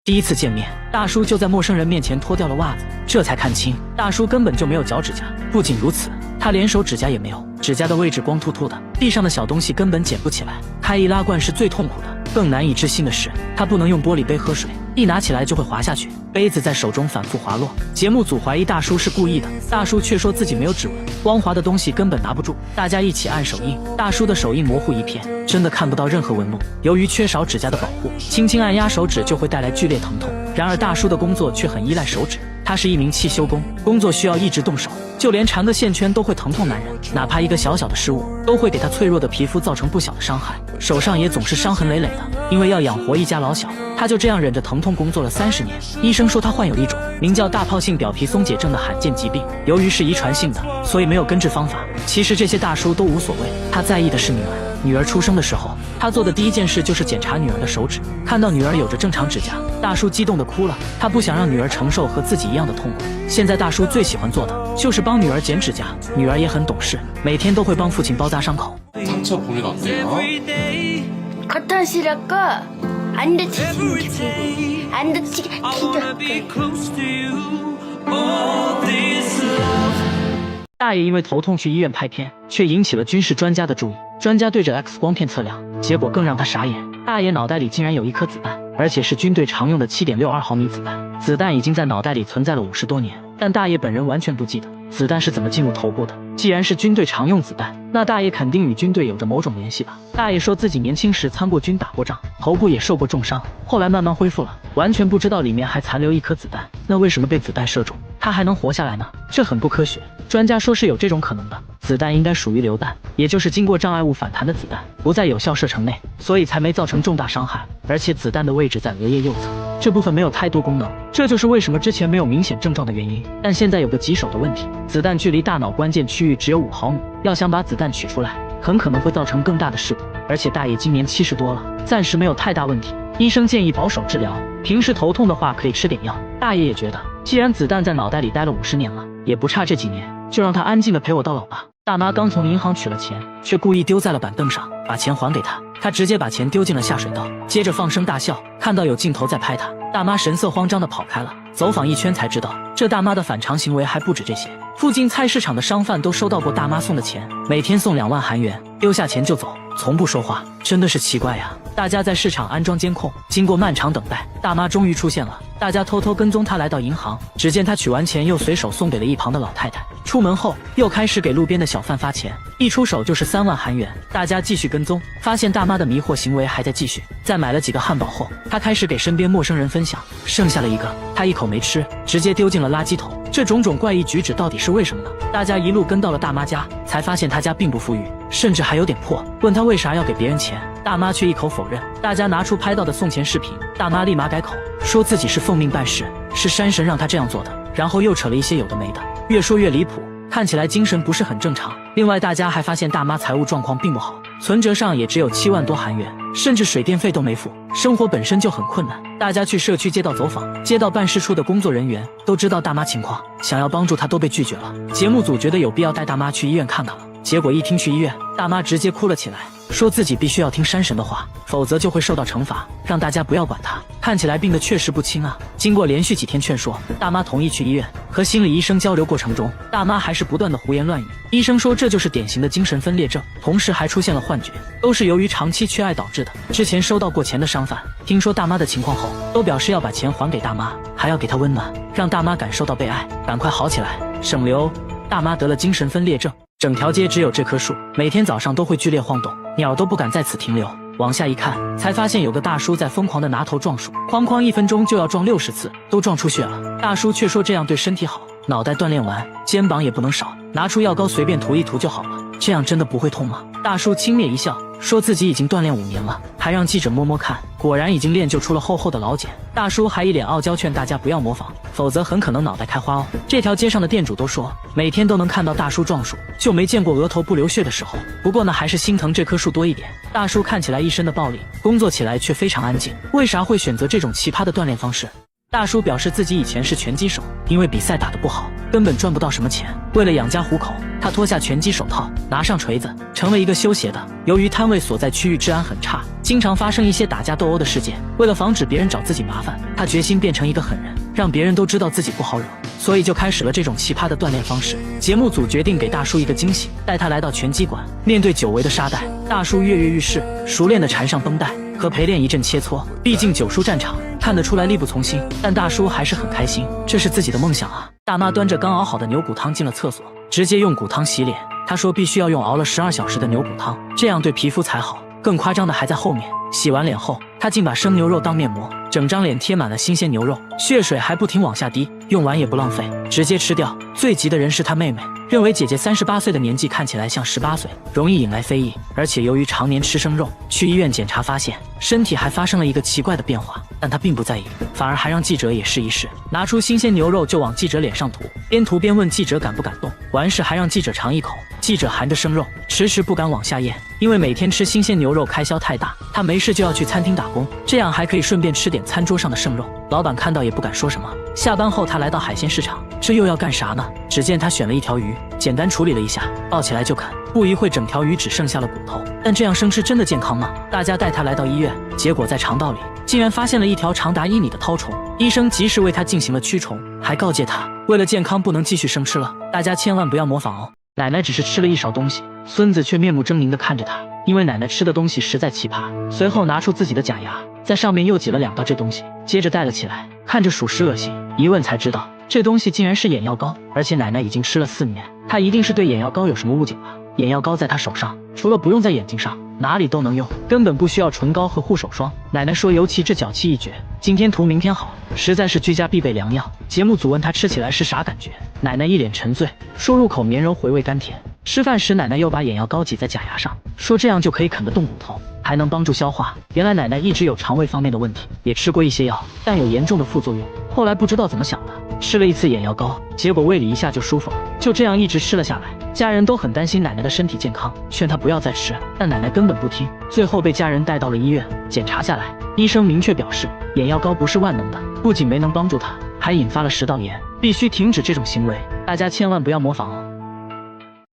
第一次见面，大叔就在陌生人面前脱掉了袜子，这才看清大叔根本就没有脚趾甲。不仅如此，他连手指甲也没有，指甲的位置光秃秃的，地上的小东西根本捡不起来。开易拉罐是最痛苦的，更难以置信的是，他不能用玻璃杯喝水，一拿起来就会滑下去，杯子在手中反复滑落。节目组怀疑大叔是故意的，大叔却说自己没有指纹，光滑的东西根本拿不住。大家一起按手印，大叔的手印模糊一片，真的看不到任何纹路。由于缺少指甲的保护，轻轻按压手指就会带来剧烈疼痛。然而大叔的工作却很依赖手指，他是一名汽修工，工作需要一直动手，就连缠个线圈都会疼痛难忍，哪怕一个小小的失误，都会给他脆弱的皮肤造成不小的伤害，手上也总是伤痕累累的。因为要养活一家老小，他就这样忍着疼痛工作了30年。医生说他患有一种名叫大疱性表皮松解症的罕见疾病，由于是遗传性的，所以没有根治方法。其实这些大叔都无所谓，他在意的是女儿。女儿出生的时候，他做的第一件事就是检查女儿的手指，看到女儿有着正常指甲，大叔激动地哭了。他不想让女儿承受和自己一样的痛苦。现在大叔最喜欢做的就是帮女儿剪指甲，女儿也很懂事，每天都会帮父亲包扎伤口。大爷因为头痛去医院拍片，却引起了军事专家的注意。专家对着 X 光片测量，结果更让他傻眼。大爷脑袋里竟然有一颗子弹，而且是军队常用的7.62毫米子弹。子弹已经在脑袋里存在了50多年，但大爷本人完全不记得子弹是怎么进入头部的。既然是军队常用子弹，那大爷肯定与军队有着某种联系吧。大爷说自己年轻时参过军，打过仗，头部也受过重伤，后来慢慢恢复了，完全不知道里面还残留一颗子弹。那为什么被子弹射中，他还能活下来呢？这很不科学。专家说是有这种可能的，子弹应该属于榴弹，也就是经过障碍物反弹的子弹，不在有效射程内，所以才没造成重大伤害。而且子弹的位置在额叶右侧，这部分没有太多功能，这就是为什么之前没有明显症状的原因。但现在有个棘手的问题，子弹距离大脑关键区域只有5毫米，要想把子弹取出来，很可能会造成更大的事故。而且大爷今年70多了，暂时没有太大问题，医生建议保守治疗，平时头痛的话可以吃点药。大爷也觉得，既然子弹在脑袋里待了50年了，也不差这几年，就让他安静的陪我到老吧。大妈刚从银行取了钱，却故意丢在了板凳上，把钱还给他，他直接把钱丢进了下水道，接着放声大笑。看到有镜头在拍他，大妈神色慌张的跑开了。走访一圈才知道，这大妈的反常行为还不止这些。附近菜市场的商贩都收到过大妈送的钱，每天送2万韩元，丢下钱就走，从不说话，真的是奇怪呀。大家在市场安装监控，经过漫长等待，大妈终于出现了。大家偷偷跟踪她来到银行，只见她取完钱又随手送给了一旁的老太太。出门后又开始给路边的小贩发钱，一出手就是3万韩元。大家继续跟踪，发现大妈的迷惑行为还在继续。在买了几个汉堡后，她开始给身边陌生人分享，剩下了一个，她一口没吃，直接丢进了垃圾桶。这种怪异举止到底是为什么呢？大家一路跟到了大妈家，才发现她家并不富裕，甚至还有点破。问她为啥要给别人钱，大妈却一口否认。大家拿出拍到的送钱视频，大妈立马改口，说自己是奉命办事，是山神让她这样做的，然后又扯了一些有的没的，越说越离谱，看起来精神不是很正常。另外大家还发现大妈财务状况并不好，存折上也只有7万多韩元，甚至水电费都没付，生活本身就很困难。大家去社区街道走访，街道办事处的工作人员都知道大妈情况，想要帮助她都被拒绝了。节目组觉得有必要带大妈去医院看看了，结果一听去医院，大妈直接哭了起来，说自己必须要听山神的话，否则就会受到惩罚，让大家不要管她。看起来病得确实不轻啊。经过连续几天劝说，大妈同意去医院。和心理医生交流过程中，大妈还是不断的胡言乱语。医生说这就是典型的精神分裂症，同时还出现了幻觉，都是由于长期缺爱导致的。之前收到过钱的商贩听说大妈的情况后，都表示要把钱还给大妈，还要给她温暖，让大妈感受到被爱，赶快好起来，省流。大妈得了精神分裂症，整条街只有这棵树，每天早上都会剧烈晃动，鸟都不敢在此停留。往下一看，才发现有个大叔在疯狂的拿头撞树，哐哐1分钟就要撞60次，都撞出血了。大叔却说这样对身体好，脑袋锻炼完，肩膀也不能少，拿出药膏随便涂一涂就好了，这样真的不会痛吗？大叔轻蔑一笑，说自己已经锻炼5年了，还让记者摸摸看，果然已经练就出了厚厚的老茧。大叔还一脸傲娇，劝大家不要模仿，否则很可能脑袋开花哦。这条街上的店主都说，每天都能看到大叔撞树，就没见过额头不流血的时候。不过呢，还是心疼这棵树多一点。大叔看起来一身的暴力，工作起来却非常安静，为啥会选择这种奇葩的锻炼方式？大叔表示自己以前是拳击手，因为比赛打得不好，根本赚不到什么钱。为了养家糊口，他脱下拳击手套，拿上锤子，成为一个修鞋的。由于摊位所在区域治安很差，经常发生一些打架斗殴的事件。为了防止别人找自己麻烦，他决心变成一个狠人，让别人都知道自己不好惹，所以就开始了这种奇葩的锻炼方式。节目组决定给大叔一个惊喜，带他来到拳击馆，面对久违的沙袋，大叔跃跃欲试，熟练地缠上绷带，和陪练一阵切磋。毕竟九叔战场，看得出来力不从心，但大叔还是很开心，这是自己的梦想啊。大妈端着刚熬好的牛骨汤进了厕所，直接用骨汤洗脸。她说必须要用熬了12小时的牛骨汤，这样对皮肤才好。更夸张的还在后面，洗完脸后，她竟把生牛肉当面膜，整张脸贴满了新鲜牛肉，血水还不停往下滴，用完也不浪费，直接吃掉。最急的人是她妹妹，认为姐姐38岁的年纪看起来像18岁，容易引来非议。而且由于常年吃生肉，去医院检查发现身体还发生了一个奇怪的变化，但她并不在意，反而还让记者也试一试，拿出新鲜牛肉就往记者脸上涂，边涂边问记者敢不敢动，完事还让记者尝一口。记者含着生肉，迟迟不敢往下咽，因为每天吃新鲜牛肉开销太大，他没事就要去餐厅打工，这样还可以顺便吃点餐桌上的剩肉。老板看到也不敢说什么。下班后，他来到海鲜市场，这又要干啥呢？只见他选了一条鱼，简单处理了一下，抱起来就啃。不一会，整条鱼只剩下了骨头。但这样生吃真的健康吗？大家带他来到医院，结果在肠道里竟然发现了一条长达1米的绦虫。医生及时为他进行了驱虫，还告诫他，为了健康不能继续生吃了，大家千万不要模仿哦。奶奶只是吃了一勺东西，孙子却面目狰狞地看着他，因为奶奶吃的东西实在奇葩。随后拿出自己的假牙，在上面又挤了2道这东西，接着戴了起来，看着属实恶心。一问才知道，这东西竟然是眼药膏，而且奶奶已经吃了4年，她一定是对眼药膏有什么误解吧？眼药膏在她手上，除了不用在眼睛上，哪里都能用，根本不需要唇膏和护手霜。奶奶说，尤其这脚气一绝，今天涂明天好，实在是居家必备良药。节目组问她吃起来是啥感觉，奶奶一脸沉醉，说入口绵柔回味甘甜。吃饭时，奶奶又把眼药膏挤在假牙上，说这样就可以啃得动骨头，还能帮助消化。原来奶奶一直有肠胃方面的问题，也吃过一些药，但有严重的副作用。后来不知道怎么想的，吃了一次眼药膏，结果胃里一下就舒服了，就这样一直吃了下来。家人都很担心奶奶的身体健康，劝她不要再吃，但奶奶根本不听，最后被家人带到了医院。检查下来，医生明确表示，眼药膏不是万能的，不仅没能帮助她，还引发了食道炎，必须停止这种行为，大家千万不要模仿哦。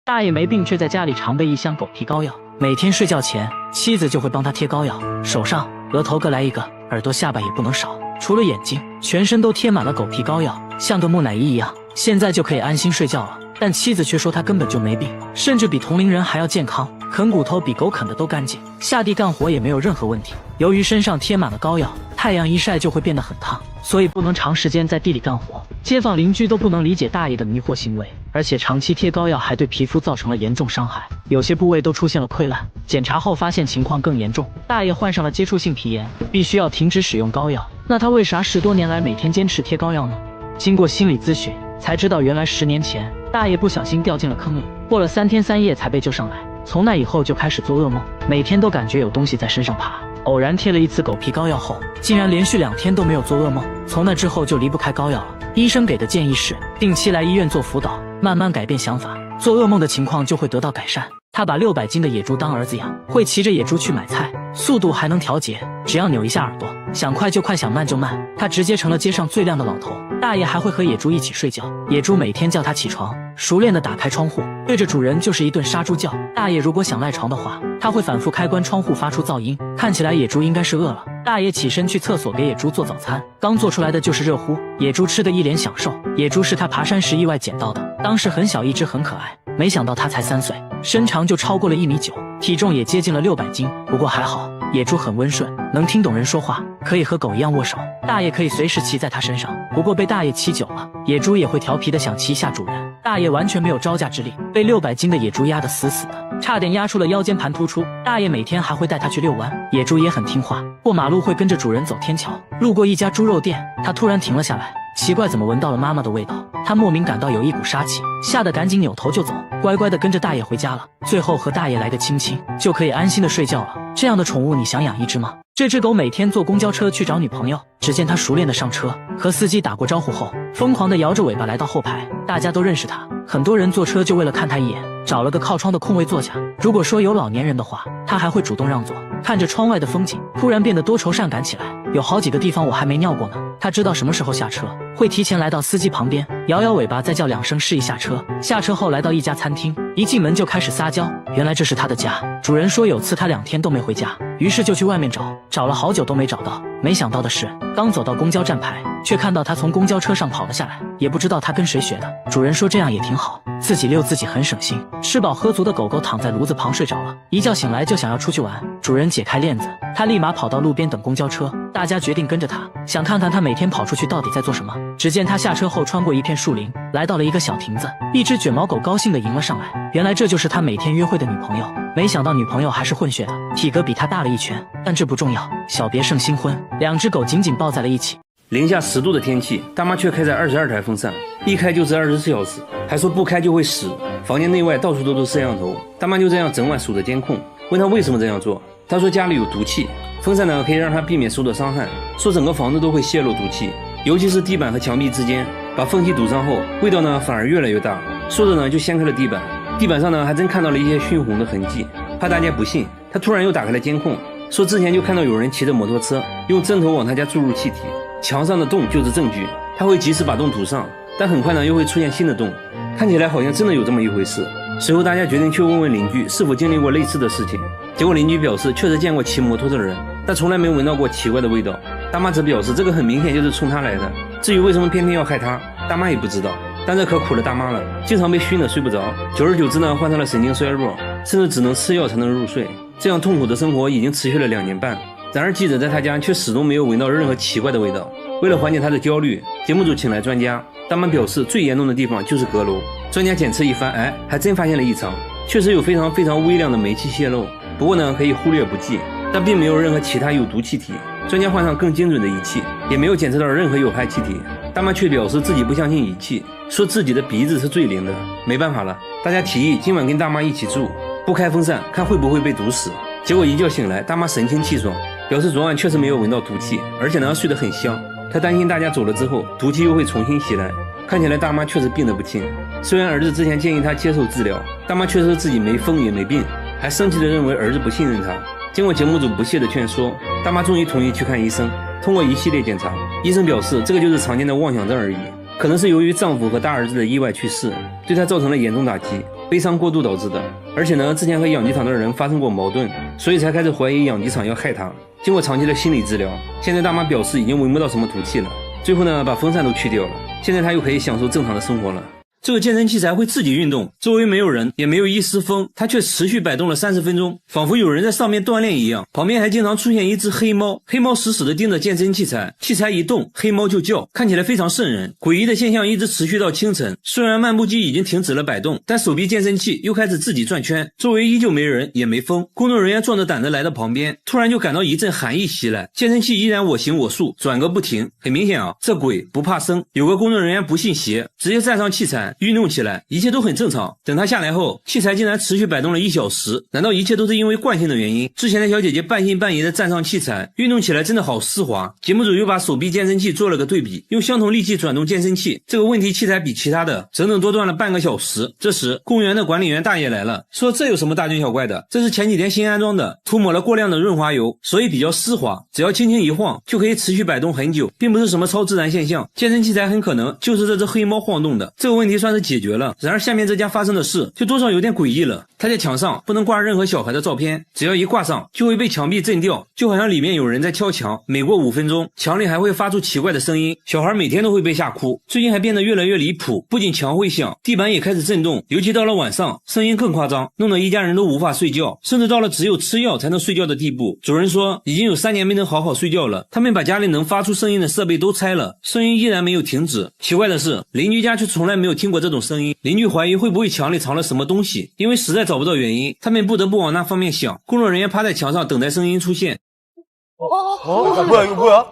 大爷没病，却在家里常备一箱狗皮膏药，每天睡觉前，妻子就会帮他贴膏药，手上、额头各来一个，耳朵、下巴也不能少，除了眼睛，全身都贴满了狗皮膏药，像个木乃伊一样。现在就可以安心睡觉了。但妻子却说他根本就没病，甚至比同龄人还要健康，啃骨头比狗啃的都干净，下地干活也没有任何问题。由于身上贴满了膏药，太阳一晒就会变得很烫，所以不能长时间在地里干活。街坊邻居都不能理解大爷的迷惑行为，而且长期贴膏药还对皮肤造成了严重伤害，有些部位都出现了溃烂。检查后发现情况更严重，大爷患上了接触性皮炎，必须要停止使用膏药。那他为啥10多年来每天坚持贴膏药呢？经过心理咨询才知道，原来10年前大爷不小心掉进了坑里，过了3天3夜才被救上来。从那以后就开始做噩梦，每天都感觉有东西在身上爬。偶然贴了一次狗皮膏药后，竟然连续2天都没有做噩梦。从那之后就离不开膏药了。医生给的建议是定期来医院做辅导，慢慢改变想法，做噩梦的情况就会得到改善。他把600斤的野猪当儿子养，会骑着野猪去买菜，速度还能调节，只要扭一下耳朵，想快就快，想慢就慢。他直接成了街上最靓的老头。大爷还会和野猪一起睡觉，野猪每天叫他起床，熟练地打开窗户，对着主人就是一顿杀猪叫。大爷如果想赖床的话，他会反复开关窗户发出噪音。看起来野猪应该是饿了。大爷起身去厕所给野猪做早餐，刚做出来的就是热乎，野猪吃的一脸享受。野猪是他爬山时意外捡到的，当时很小一只，很可爱，没想到他才3岁，身长就超过了1.9米，体重也接近了600斤。不过还好，野猪很温顺，能听懂人说话，可以和狗一样握手，大爷可以随时骑在它身上。不过被大爷骑久了，野猪也会调皮的想骑一下主人，大爷完全没有招架之力，被600斤的野猪压得死死的，差点压出了腰间盘突出。大爷每天还会带它去遛弯，野猪也很听话，过马路会跟着主人走天桥。路过一家猪肉店，它突然停了下来，奇怪，怎么闻到了妈妈的味道？他莫名感到有一股杀气，吓得赶紧扭头就走，乖乖的跟着大爷回家了。最后和大爷来个亲亲，就可以安心的睡觉了。这样的宠物你想养一只吗？这只狗每天坐公交车去找女朋友，只见它熟练的上车，和司机打过招呼后，疯狂的摇着尾巴来到后排。大家都认识它，很多人坐车就为了看它一眼，找了个靠窗的空位坐下。如果说有老年人的话，它还会主动让座。看着窗外的风景，突然变得多愁善感起来。有好几个地方我还没尿过呢。他知道什么时候下车，会提前来到司机旁边，摇摇尾巴，再叫2声示意下车。下车后来到一家餐厅，一进门就开始撒娇，原来这是他的家。主人说有次他2天都没回家，于是就去外面找，找了好久都没找到。没想到的是，刚走到公交站牌，却看到他从公交车上跑了下来，也不知道他跟谁学的。主人说这样也挺好，自己遛自己很省心。吃饱喝足的狗狗躺在炉子旁睡着了，一觉醒来就想要出去玩。主人解开链子，他立马跑到路边等公交车。大家决定跟着他，想看看他每天跑出去到底在做什么。只见他下车后穿过一片树林，来到了一个小亭子，一只卷毛狗高兴地迎了上来。原来这就是他每天约会的女朋友，没想到女朋友还是混血的，体格比他大了1圈，但这不重要，小别胜新婚。2只狗紧紧抱在了一起。零下10度的天气，大妈却开在22台风扇，一开就是24小时，还说不开就会死。房间内外到处都是摄像头，大妈就这样整晚守着监控。问她为什么这样做，她说家里有毒气，风扇呢可以让她避免受到伤害，说整个房子都会泄露毒气，尤其是地板和墙壁之间，把缝隙堵上后，味道呢反而越来越大。说着呢就掀开了地板，地板上呢还真看到了一些熏红的痕迹。怕大家不信，她突然又打开了监控，说之前就看到有人骑着摩托车用针头往她家注入气体，墙上的洞就是证据，她会及时把洞堵上，但很快呢又会出现新的洞，看起来好像真的有这么一回事。随后大家决定去问问邻居是否经历过类似的事情，结果邻居表示确实见过骑摩托的人，但从来没闻到过奇怪的味道。大妈则表示这个很明显就是冲她来的，至于为什么偏偏要害她，大妈也不知道，但这可苦了大妈了，经常被熏得睡不着，久而久之呢患上了神经衰弱，甚至只能吃药才能入睡。这样痛苦的生活已经持续了2年半。然而记者在他家却始终没有闻到任何奇怪的味道。为了缓解他的焦虑，节目组请来专家，大妈表示最严重的地方就是阁楼。专家检测一番，还真发现了异常，确实有非常微量的煤气泄漏，不过呢可以忽略不计，但并没有任何其他有毒气体。专家换上更精准的仪器，也没有检测到任何有害气体。大妈却表示自己不相信仪器，说自己的鼻子是最灵的。没办法了，大家提议今晚跟大妈一起住，不开风扇看会不会被毒死。结果一觉醒来，大妈神清气爽，表示昨晚确实没有闻到毒气，而且呢睡得很香。她担心大家走了之后毒气又会重新袭来，看起来大妈确实病得不轻。虽然儿子之前建议她接受治疗，大妈却说自己没疯也没病，还生气地认为儿子不信任她。经过节目组不懈的劝说，大妈终于同意去看医生。通过一系列检查，医生表示这个就是常见的妄想症而已，可能是由于丈夫和大儿子的意外去世，对她造成了严重打击，悲伤过度导致的。而且呢之前和养鸡场的人发生过矛盾，所以才开始怀疑养鸡场要害她。经过长期的心理治疗，现在大妈表示已经闻不到什么毒气了，最后呢把风扇都去掉了，现在她又可以享受正常的生活了。这个健身器材会自己运动，周围没有人，也没有一丝风，它却持续摆动了30分钟，仿佛有人在上面锻炼一样。旁边还经常出现一只黑猫，黑猫死死地盯着健身器材，器材一动，黑猫就叫，看起来非常瘆人。诡异的现象一直持续到清晨，虽然漫步机已经停止了摆动，但手臂健身器又开始自己转圈，周围依旧没人，也没风。工作人员壮着胆子来到旁边，突然就感到一阵寒意袭来，健身器依然我行我素，转个不停。很明显啊，这鬼不怕生。有个工作人员不信邪，直接站上器材运动起来，一切都很正常。等他下来后，器材竟然持续摆动了1小时，难道一切都是因为惯性的原因？之前的小姐姐半信半疑的站上器材，运动起来真的好丝滑。节目组又把手臂健身器做了个对比，用相同力气转动健身器，这个问题器材比其他的整整多转了半个小时。这时公园的管理员大爷来了，说这有什么大惊小怪的，这是前几天新安装的，涂抹了过量的润滑油，所以比较丝滑，只要轻轻一晃就可以持续摆动很久，并不是什么超自然现象。健身器材很可能就是这只黑猫晃动的，这个问题算是解决了。然而下面这家发生的事就多少有点诡异了，他在墙上不能挂任何小孩的照片，只要一挂上就会被墙壁震掉，就好像里面有人在敲墙，每过5分钟墙里还会发出奇怪的声音，小孩每天都会被吓哭。最近还变得越来越离谱，不仅墙会响，地板也开始震动，尤其到了晚上声音更夸张，弄得一家人都无法睡觉，甚至到了只有吃药才能睡觉的地步。主人说已经有3年没能好好睡觉了，他们把家里能发出声音的设备都拆了，声音依然没有停止。奇怪的是邻居家却从来没有听过这种声音，邻居怀疑会不会墙里藏了什么东西，因为实在找不到原因，他们不得不往那方面想。工作人员趴在墙上等待声音出现。뭐야 이거 뭐야?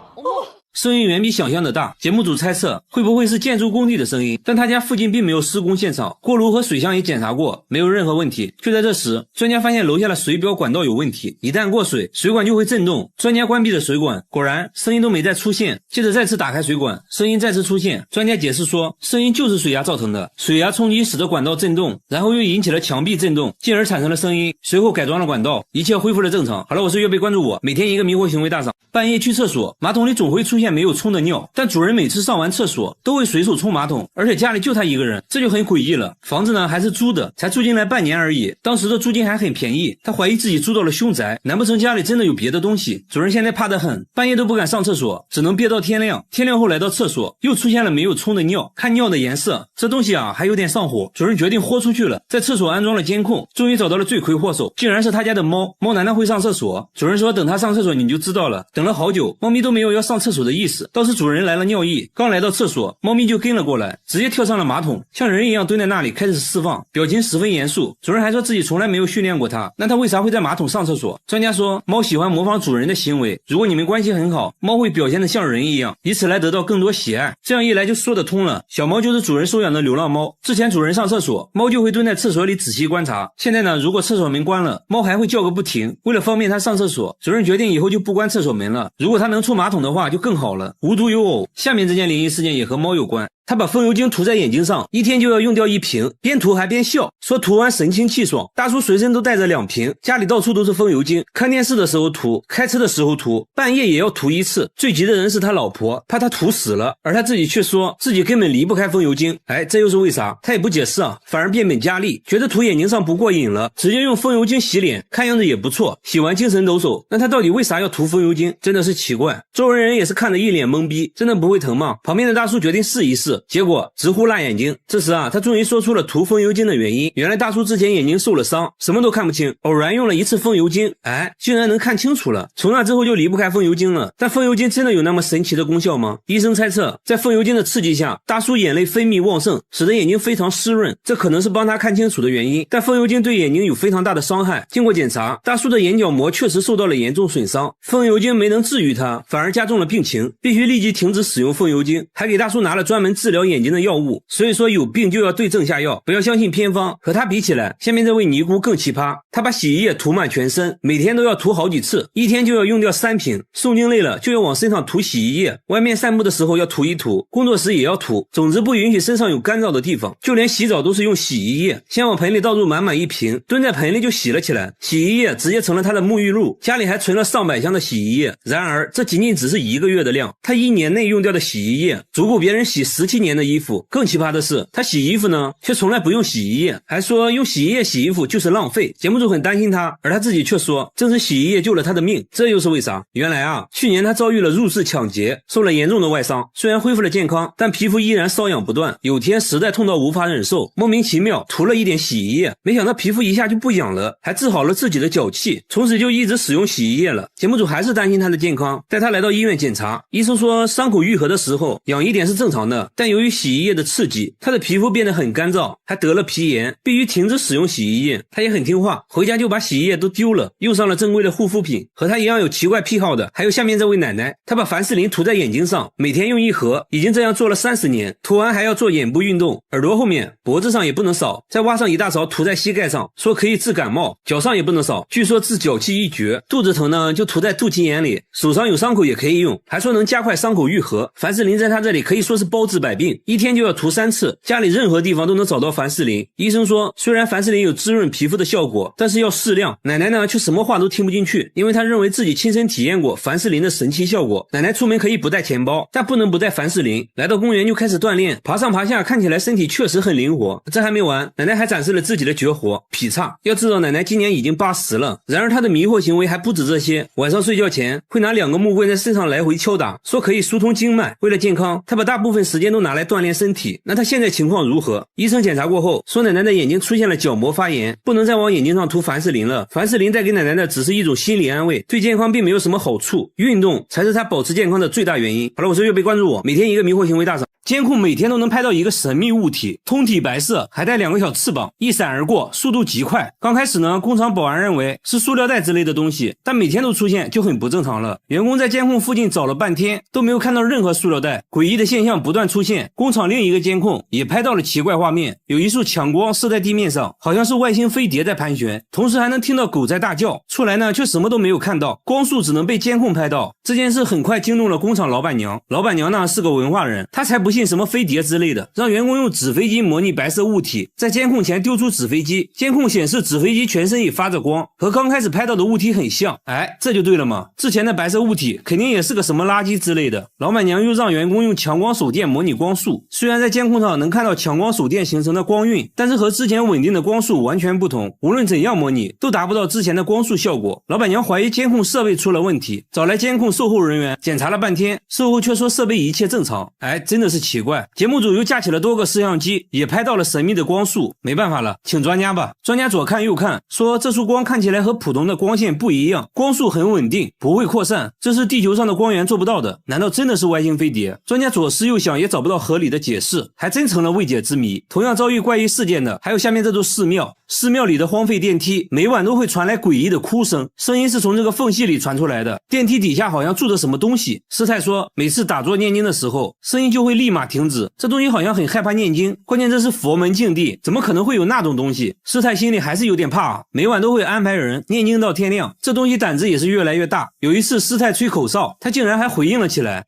声音远比想象的大。节目组猜测会不会是建筑工地的声音，但他家附近并没有施工现场，锅炉和水箱也检查过，没有任何问题。就在这时，专家发现楼下的水表管道有问题，一旦过水，水管就会震动。专家关闭了水管，果然声音都没再出现。接着再次打开水管，声音再次出现。专家解释说，声音就是水压造成的，水压冲击使得管道震动，然后又引起了墙壁震动，进而产生了声音。随后改装了管道，一切恢复了正常。好了，我是月贝，关注我，每天一个迷惑行为大赏。半夜去厕所，马桶里总会出现没有冲的尿，但主人每次上完厕所都会随手冲马桶，而且家里就他一个人，这就很诡异了。房子呢还是租的，才住进来半年而已，当时的租金还很便宜。他怀疑自己住到了凶宅，难不成家里真的有别的东西？主人现在怕得很，半夜都不敢上厕所，只能憋到天亮。天亮后来到厕所，又出现了没有冲的尿，看尿的颜色，这东西啊还有点上火。主人决定豁出去了，在厕所安装了监控，终于找到了罪魁祸首，竟然是他家的猫。猫难道会上厕所？主人说等他上厕所你就知道了。等了好久，猫咪都没有要上厕所的意思，倒是主人来了尿意，刚来到厕所，猫咪就跟了过来，直接跳上了马桶，像人一样蹲在那里开始释放，表情十分严肃。主人还说自己从来没有训练过它，那它为啥会在马桶上厕所？专家说，猫喜欢模仿主人的行为，如果你们关系很好，猫会表现得像人一样，以此来得到更多喜爱，这样一来就说得通了。小猫就是主人收养的流浪猫，之前主人上厕所，猫就会蹲在厕所里仔细观察，现在呢，如果厕所门关了，猫还会叫个不停。为了方便它上厕所，主人决定以后就不关厕所门了，如果它能冲马桶的话就更好了。无独有偶，下面这件灵异事件也和猫有关。他把风油精涂在眼睛上，一天就要用掉1瓶，边涂还边笑，说涂完神清气爽。大叔随身都带着2瓶，家里到处都是风油精，看电视的时候涂，开车的时候涂，半夜也要涂1次。最急的人是他老婆，怕他涂死了，而他自己却说自己根本离不开风油精。这又是为啥？他也不解释啊，反而变本加厉，觉得涂眼睛上不过瘾了，直接用风油精洗脸，看样子也不错，洗完精神抖擞。那他到底为啥要涂风油精？真的是奇怪。周围人也是看得一脸懵逼，真的不会疼吗？旁边的大叔决定试一试，结果直呼辣眼睛。这时啊，他终于说出了涂风油精的原因。原来大叔之前眼睛受了伤，什么都看不清，偶然用了1次风油精，竟然能看清楚了。从那之后就离不开风油精了。但风油精真的有那么神奇的功效吗？医生猜测，在风油精的刺激下，大叔眼泪分泌旺盛，使得眼睛非常湿润，这可能是帮他看清楚的原因。但风油精对眼睛有非常大的伤害。经过检查，大叔的眼角膜确实受到了严重损伤，风油精没能治愈他，反而加重了病情，必须立即停止使用风油精，还给大叔拿了专门治疗眼睛的药物。所以说有病就要对症下药，不要相信偏方。和他比起来，下面这位尼姑更奇葩，他把洗衣液涂满全身，每天都要涂好几次，一天就要用掉3瓶。诵经累了就要往身上涂洗衣液，外面散步的时候要涂一涂，工作时也要涂，总之不允许身上有干燥的地方。就连洗澡都是用洗衣液，先往盆里倒入满1瓶，蹲在盆里就洗了起来，洗衣液直接成了他的沐浴露，家里还存了上百箱的洗衣液。然而这仅仅只是1个月的量，他1年内用掉的洗衣液足够别人洗17年的衣服。更奇葩的是，他洗衣服呢却从来不用洗衣液，还说用洗衣液洗衣服就是浪费。节目组很担心他，而他自己却说正是洗衣液救了他的命。这又是为啥？原来啊，去年他遭遇了入室抢劫，受了严重的外伤，虽然恢复了健康，但皮肤依然瘙痒不断。有天实在痛到无法忍受，莫名其妙涂了一点洗衣液，没想到皮肤一下就不痒了，还治好了自己的脚气，从此就一直使用洗衣液了。节目组还是担心他的健康，带他来到医院检查，医生说伤口愈合的时候痒一点是正常的，但由于洗衣液的刺激，他的皮肤变得很干燥，还得了皮炎，必须停止使用洗衣液。他也很听话，回家就把洗衣液都丢了，用上了正规的护肤品。和他一样有奇怪癖好的还有下面这位奶奶，她把凡士林涂在眼睛上，每天用1盒，已经这样做了30年，涂完还要做眼部运动，耳朵后面脖子上也不能少，再挖上一大勺涂在膝盖上，说可以治感冒，脚上也不能少，据说治脚气一绝。肚子疼呢就涂在肚脐眼里，手上有伤口也可以用，还说能加快伤口愈合。凡士林在他这里可以说是包治百病，一天就要涂3次，家里任何地方都能找到凡士林。医生说虽然凡士林有滋润皮肤的效果，但是要适量。奶奶呢却什么话都听不进去，因为她认为自己亲身体验过凡士林的神奇效果。奶奶出门可以不带钱包，但不能不带凡士林。来到公园就开始锻炼，爬上爬下，看起来身体确实很灵活。这还没完，奶奶还展示了自己的绝活劈叉。要知道奶奶今年已经80了，然而她的迷惑行为还不止这些。晚上睡觉前会拿2个木棍在身上来回敲打，说可以疏通经脉。为了健康，她把大部分时间都拿来锻炼身体。那她现在情况如何？医生检查过后说奶奶的眼睛出现了角膜发炎，不能再往眼睛上涂凡士林了。凡士林带给奶奶的只是一种心理安慰，对健康并没有什么好处，运动才是她保持健康的最大原因。好了，我是月贝，关注我，每天一个迷惑行为大赏。监控每天都能拍到一个神秘物体，通体白色，还带2个小翅膀，一闪而过，速度极快。刚开始呢，工厂保安认为是塑料袋之类的东西，但每天都出现就很不正常了。员工在监控附近找了半天，都没有看到任何塑料袋，诡异的现象不断出现。工厂另一个监控也拍到了奇怪画面，有一束强光射在地面上，好像是外星飞碟在盘旋，同时还能听到狗在大叫，出来呢却什么都没有看到，光束只能被监控拍到。这件事很快惊动了工厂老板娘，老板娘呢是个文化人，她才不信什么飞碟之类的，让员工用纸飞机模拟白色物体，在监控前丢出纸飞机，监控显示纸飞机全身也发着光，和刚开始拍到的物体很像。这就对了嘛，之前的白色物体肯定也是个什么垃圾之类的。老板娘又让员工用强光手电模拟光束，虽然在监控上能看到强光手电形成的光晕，但是和之前稳定的光束完全不同，无论怎样模拟都达不到之前的光束效果。老板娘怀疑监控设备出了问题，找来监控售后人员检查了半天，售后却说设备一切正常。真的是奇怪。节目组又架起了多个摄像机，也拍到了神秘的光束。没办法了，请专家吧。专家左看右看，说这束光看起来和普通的光线不一样，光束很稳定，不会扩散，这是地球上的光源做不到的。难道真的是外星飞碟？专家左思右想也找不到合理的解释，还真成了未解之谜。同样遭遇怪异事件的还有下面这座寺庙，寺庙里的荒废电梯每晚都会传来诡异的哭声，声音是从这个缝隙里传出来的，电梯底下好像住着什么东西。师太说每次打坐念经的时候声音就会立马停止，这东西好像很害怕念经，关键这是佛门净地，怎么可能会有那种东西？师太心里还是有点怕每晚都会安排人念经到天亮，这东西胆子也是越来越大。有一次师太吹口哨，他竟然还回应了起来，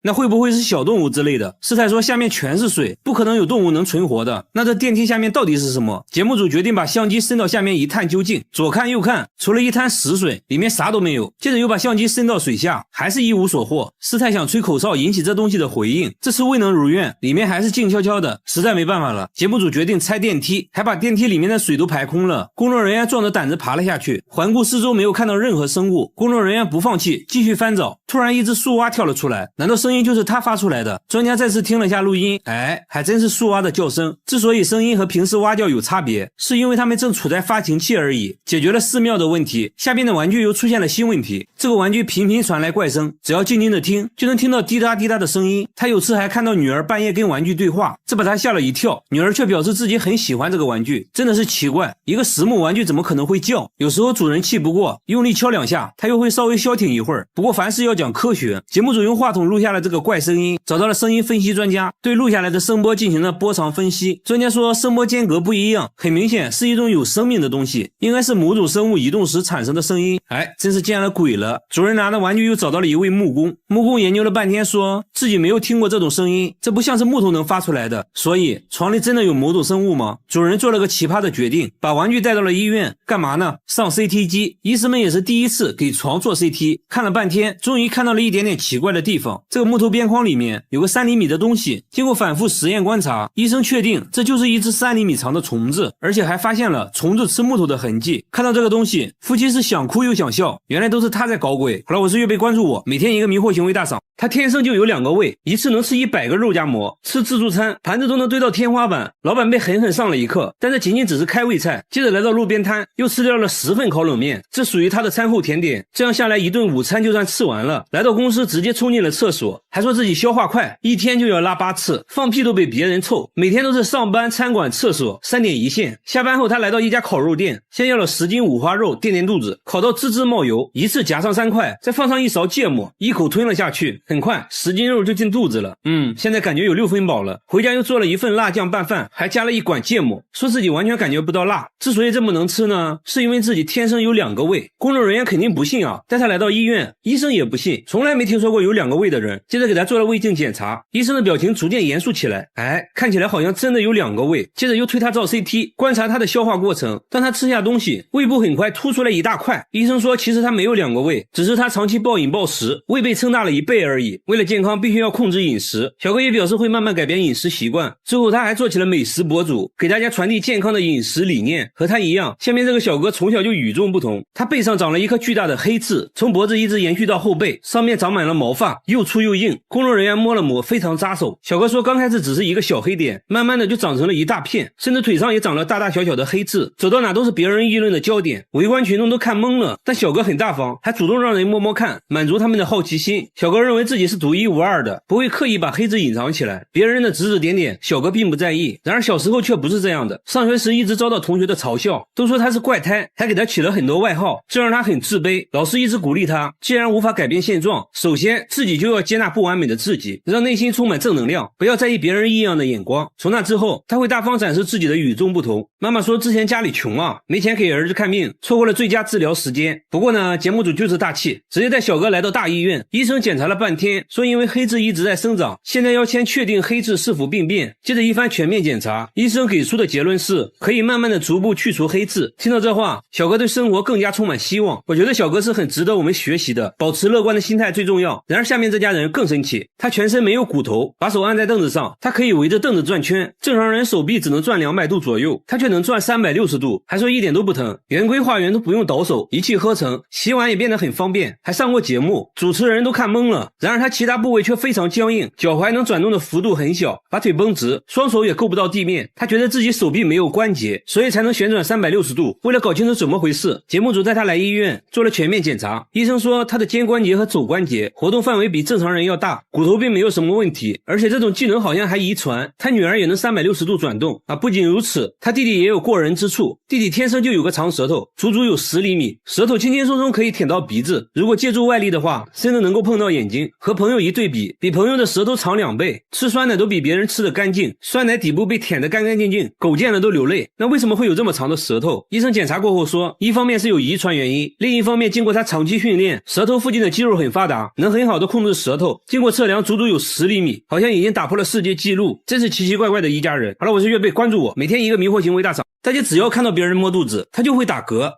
那会不会是小动物之类的？师太说下面全是水，不可能有动物能存活的，那这电梯下面到底是什么？节目组决定把相机伸到下面一探究竟，左看右看，除了一滩死水，里面啥都没有。接着又把相机伸到水下，还是一无所获。师太想吹口哨引起这东西的回应，这次未能如愿，里面还是静悄悄的，实在没办法了。节目组决定拆电梯，还把电梯里面的水都排空了。工作人员壮着胆子爬了下去，环顾四周没有看到任何生物，工作人员不放弃，继续翻找。突然一只树蛙跳了出来，难道声音就是他发出来的？专家再次听了下录音，还真是树蛙的叫声。之所以声音和平时蛙叫有差别，是因为它们正处在发情期而已。解决了寺庙的问题，下边的玩具又出现了新问题。这个玩具频频传来怪声，只要静静的听，就能听到滴答滴答的声音。他有次还看到女儿半夜跟玩具对话，这把他吓了一跳。女儿却表示自己很喜欢这个玩具，真的是奇怪，一个实木玩具怎么可能会叫？有时候主人气不过，用力敲2下，它又会稍微消停一会儿。不过凡事要讲科学，节目组用话筒录下了这个怪声音，找到了声音分析专家，对录下来的声波进行了波长分析。专家说声波间隔不一样，很明显是一种有生命的东西，应该是某种生物移动时产生的声音。真是见了鬼了。主人拿的玩具又找到了一位木工，木工研究了半天，说自己没有听过这种声音，这不像是木头能发出来的。所以床里真的有某种生物吗？主人做了个奇葩的决定，把玩具带到了医院。干嘛呢？上 CT 机。医生们也是第一次给床做 CT， 看了半天，终于看到了一点点奇怪的地方。这个木头边框里面有个3厘米的东西，经过反复实验观察，医生确定这就是一只3厘米长的虫子，而且还发现了虫子吃木头的痕迹。看到这个东西，夫妻是想哭又想笑，原来都是他在搞鬼。好了，我是月贝，关注我，每天一个迷惑行为大赏。他天生就有2个胃，一次能吃100个肉夹馍，吃自助餐盘子都能堆到天花板。老板被狠狠上了一课，但这仅仅只是开胃菜。接着来到路边摊，又吃掉了10份烤冷面，这属于他的餐后甜点。这样下来一顿午餐就算吃完了。来到公司直接冲进了厕所，还说自己消化快，一天就要拉8次，放屁都比别人臭。每天都是上班、餐馆、厕所3点一线。下班后他来到一家烤肉店，先要了10斤五花肉垫垫肚子，烤到滋滋冒油，一次夹上3块，再放上1勺芥末，一口吞了下去。很快10斤肉就进肚子了，现在感觉有6分饱了。回家又做了1份辣酱拌饭，还加了1管芥末，说自己完全感觉不到辣。之所以这么能吃呢，是因为自己天生有2个胃。工作人员肯定不信啊，带他来到医院，医生也不信，从来没听说过有2个胃的人。接着给他做了胃镜检查，医生的表情逐渐严肃起来，看起来好像真的有2个胃。接着又推他照 CT， 观察他的消化过程。当他吃下东西，胃部很快凸出来一大块。医生说其实他没有2个胃，只是他长期暴饮暴食，胃被撑大了1倍而已。为了健康必须要控制饮食，小哥也表示会慢慢改变饮食习惯。之后他还做起了美食博主，给大家传递健康的饮食理念。和他一样，下面这个小哥从小就与众不同，他背上长了一颗巨大的黑痣，从脖子一直延续到后背，上面长满了毛发，又粗又硬。工作人员摸了摸，非常扎手。小哥说刚开始只是一个小黑点，慢慢的就长成了一大片，甚至腿上也长了大大小小的黑痣，走到哪都是别人议论的焦点，围观群众都看懵了。但小哥很大方，还主动让人摸摸看，满足他们的好奇心。小哥认为自己是独一无二的，不会刻意把黑痣隐藏起来，别人的指指点点小哥并不在意。然而小时候却不是这样的，上学时一直遭到同学的嘲笑，都说他是怪胎，还给他起了很多外号，这让他很自卑。老师一直鼓励他，既然无法改变现状，首先自己就要接纳不完美的自己，让内心充满正能量，不要在意别人异样的眼光。从那之后，他会大方展示自己的与众不同。妈妈说之前家里穷啊，没钱给儿子看病，错过了最佳治疗时间。不过呢，节目组就是大气，直接带小哥来到大医院，医生检查了半天，说因为黑痣一直在生长，现在要先确定黑痣是否病变。接着一番全面检查，医生给出的结论是可以慢慢的逐步去除黑痣。听到这话，小哥对生活更加充满希望。我觉得小哥是很值得我们学习的，保持乐观的心态最重要。然而下面这家人更神奇，他全身没有骨头，把手按在凳子上，他可以围着凳子转圈，正常人手臂只能转200度左右，他却能转360度，还说一点都不疼，圆规画圆都不用倒手，一气呵成，洗碗也变得很方便，还上过节目，主持人都看懵了。然而他其他部位却非常僵硬，脚踝能转动的幅度很小，把腿绷直，双手也够不到地面。他觉得自己手臂没有关节，所以才能旋转360度。为了搞清楚怎么回事，节目组带他来医院做了全面检查。医生说他的肩关节和肘关节活动范围比正常人要大，骨头并没有什么问题，而且这种技能好像还遗传，他女儿也能360度转动啊！不仅如此，他弟弟也有过人之处，弟弟天生就有个长舌头，足足有10厘米，舌头轻轻松松可以舔到鼻子，如果借助外力的话，甚至能够碰到眼睛。和朋友一对比，比朋友的舌头长2倍，吃酸奶都比别人吃得干净，酸奶底部被舔得干干净净，狗见了都流泪。那为什么会有这么长的舌头？医生检查过后说，一方面是有遗传原因，另一方面经过他长期训练，舌头附近的肌肉很发达，能很好的控制舌头，经过测量足足有10厘米，好像已经打破了世界纪录，真是奇奇怪怪的一家人。好了，我是岳贝，关注我，每天一个迷惑行为大赏，大家只要看到别人摸肚子，他就会打嗝。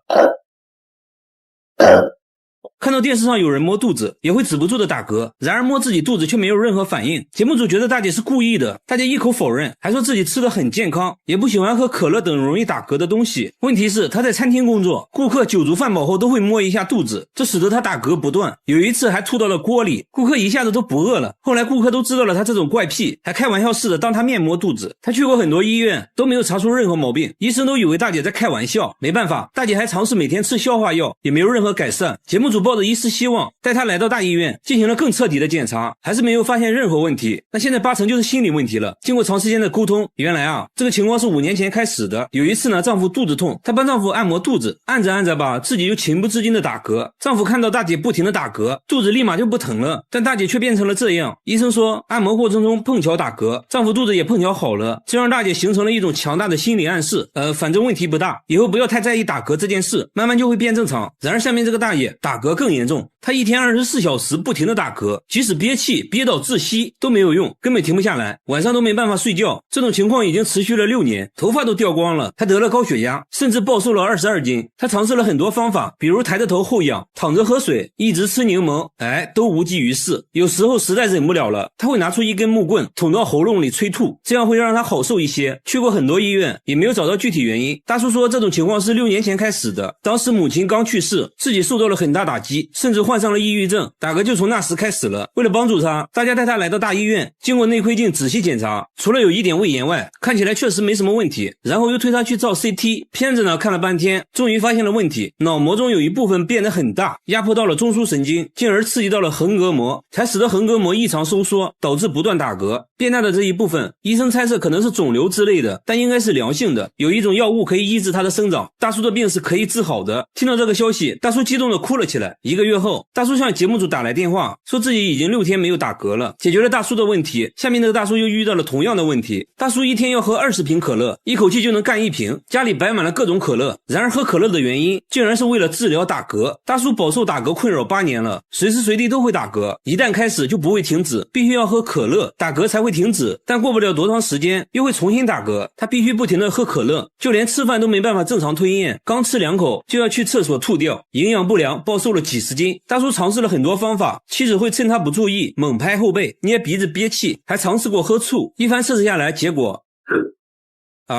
看到电视上有人摸肚子，也会止不住的打嗝，然而摸自己肚子却没有任何反应。节目组觉得大姐是故意的，大姐一口否认，还说自己吃得很健康，也不喜欢喝可乐等容易打嗝的东西。问题是她在餐厅工作，顾客酒足饭饱后都会摸一下肚子，这使得她打嗝不断，有一次还吐到了锅里，顾客一下子都不饿了。后来顾客都知道了她这种怪癖，还开玩笑似的当她面摸肚子。她去过很多医院，都没有查出任何毛病，医生都以为大姐在开玩笑。没办法，大姐还尝试每天吃消化药，也没有任何改善。节目组抱着一丝希望，带她来到大医院进行了更彻底的检查，还是没有发现任何问题。那现在8成就是心理问题了。经过长时间的沟通，原来啊，这个情况是5年前开始的。有一次呢，丈夫肚子痛，她帮丈夫按摩肚子，按着按着吧，自己就情不自禁的打嗝。丈夫看到大姐不停的打嗝，肚子立马就不疼了，但大姐却变成了这样。医生说，按摩过程中碰巧打嗝，丈夫肚子也碰巧好了，这让大姐形成了一种强大的心理暗示，反正问题不大，以后不要太在意打嗝这件事，慢慢就会变正常。然而下面这个大爷打嗝更严重，她一天24小时不停的打嗝，即使憋气憋到窒息都没有用，根本停不下来，晚上都没办法睡觉。这种情况已经持续了6年，头发都掉光了，她得了高血压，甚至暴瘦了22斤。她尝试了很多方法，比如抬着头后仰，躺着喝水，一直吃柠檬，都无济于事。有时候实在忍不了了，她会拿出一根木棍捅到喉咙里催吐，这样会让她好受一些。去过很多医院，也没有找到具体原因。大叔说这种情况是6年前开始的，当时母亲刚去世，自己受到了很大打击，甚至患上了抑郁症，打嗝就从那时开始了。为了帮助他，大家带他来到大医院，经过内窥镜仔细检查，除了有一点胃炎外，看起来确实没什么问题。然后又推他去照 CT， 片子呢看了半天，终于发现了问题，脑膜中有一部分变得很大，压迫到了中枢神经，进而刺激到了横膈膜，才使得横膈膜异常收缩，导致不断打嗝。变大的这一部分，医生猜测可能是肿瘤之类的，但应该是良性的，有一种药物可以抑制它的生长。大叔的病是可以治好的。听到这个消息，大叔激动的哭了起来。1个月后，大叔向节目组打来电话，说自己已经6天没有打嗝了，解决了大叔的问题。下面这个大叔又遇到了同样的问题，大叔一天要喝20瓶可乐，一口气就能干1瓶，家里摆满了各种可乐。然而喝可乐的原因竟然是为了治疗打嗝。大叔饱受打嗝困扰8年了，随时随地都会打嗝，一旦开始就不会停止，必须要喝可乐打嗝才会停止，但过不了多长时间又会重新打嗝，他必须不停的喝可乐，就连吃饭都没办法正常吞咽，刚吃2口就要去厕所吐掉，营养不良，暴瘦了几十斤。大叔尝试了很多方法，妻子会趁他不注意猛拍后背，捏鼻子憋气，还尝试过喝醋，一番测试下来，结果